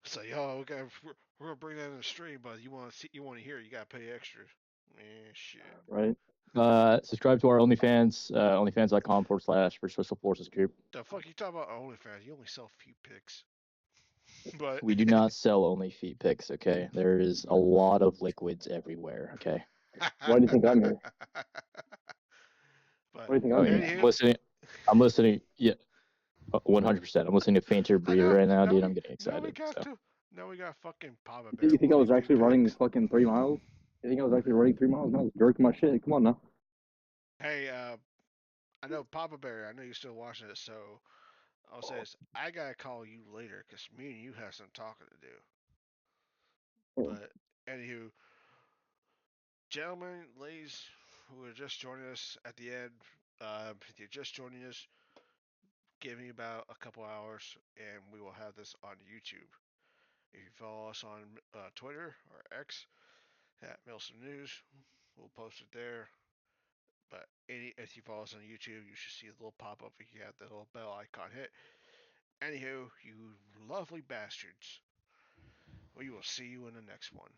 So yo, we're gonna bring that in the stream, but you want to hear it, you gotta pay extra. Man, shit. Right. Subscribe to our OnlyFans, onlyfans.com/for Special Forces Group. The fuck you talking about OnlyFans? You only sell feet pics. But We do not sell only feet pics, okay? There is a lot of liquids everywhere, okay? Why do you think I'm here? but Why do you think Oh I'm yeah, here? anywho, I'm listening. Yeah, 100%. I'm listening to Fainter I Breather know. right now, Now dude. we I'm getting now we excited. got So to now we got fucking Papa You Bear think I was wanting feet actually running pics. fucking 3 miles? You think I was actually running 3 miles? No, I was jerking my shit. Come on now. Hey, I know Papa Bear. I know you're still watching it, so I'll say this. I gotta call you later because me and you have some talking to do. But anywho, gentlemen, ladies, who are just joining us at the end, if you're just joining us, give me about a couple hours, and we will have this on YouTube. If you follow us on Twitter or X at Milsim News, we'll post it there. But if you follow us on YouTube, you should see the little pop up if you have the little bell icon hit. Anywho, you lovely bastards, we will see you in the next one.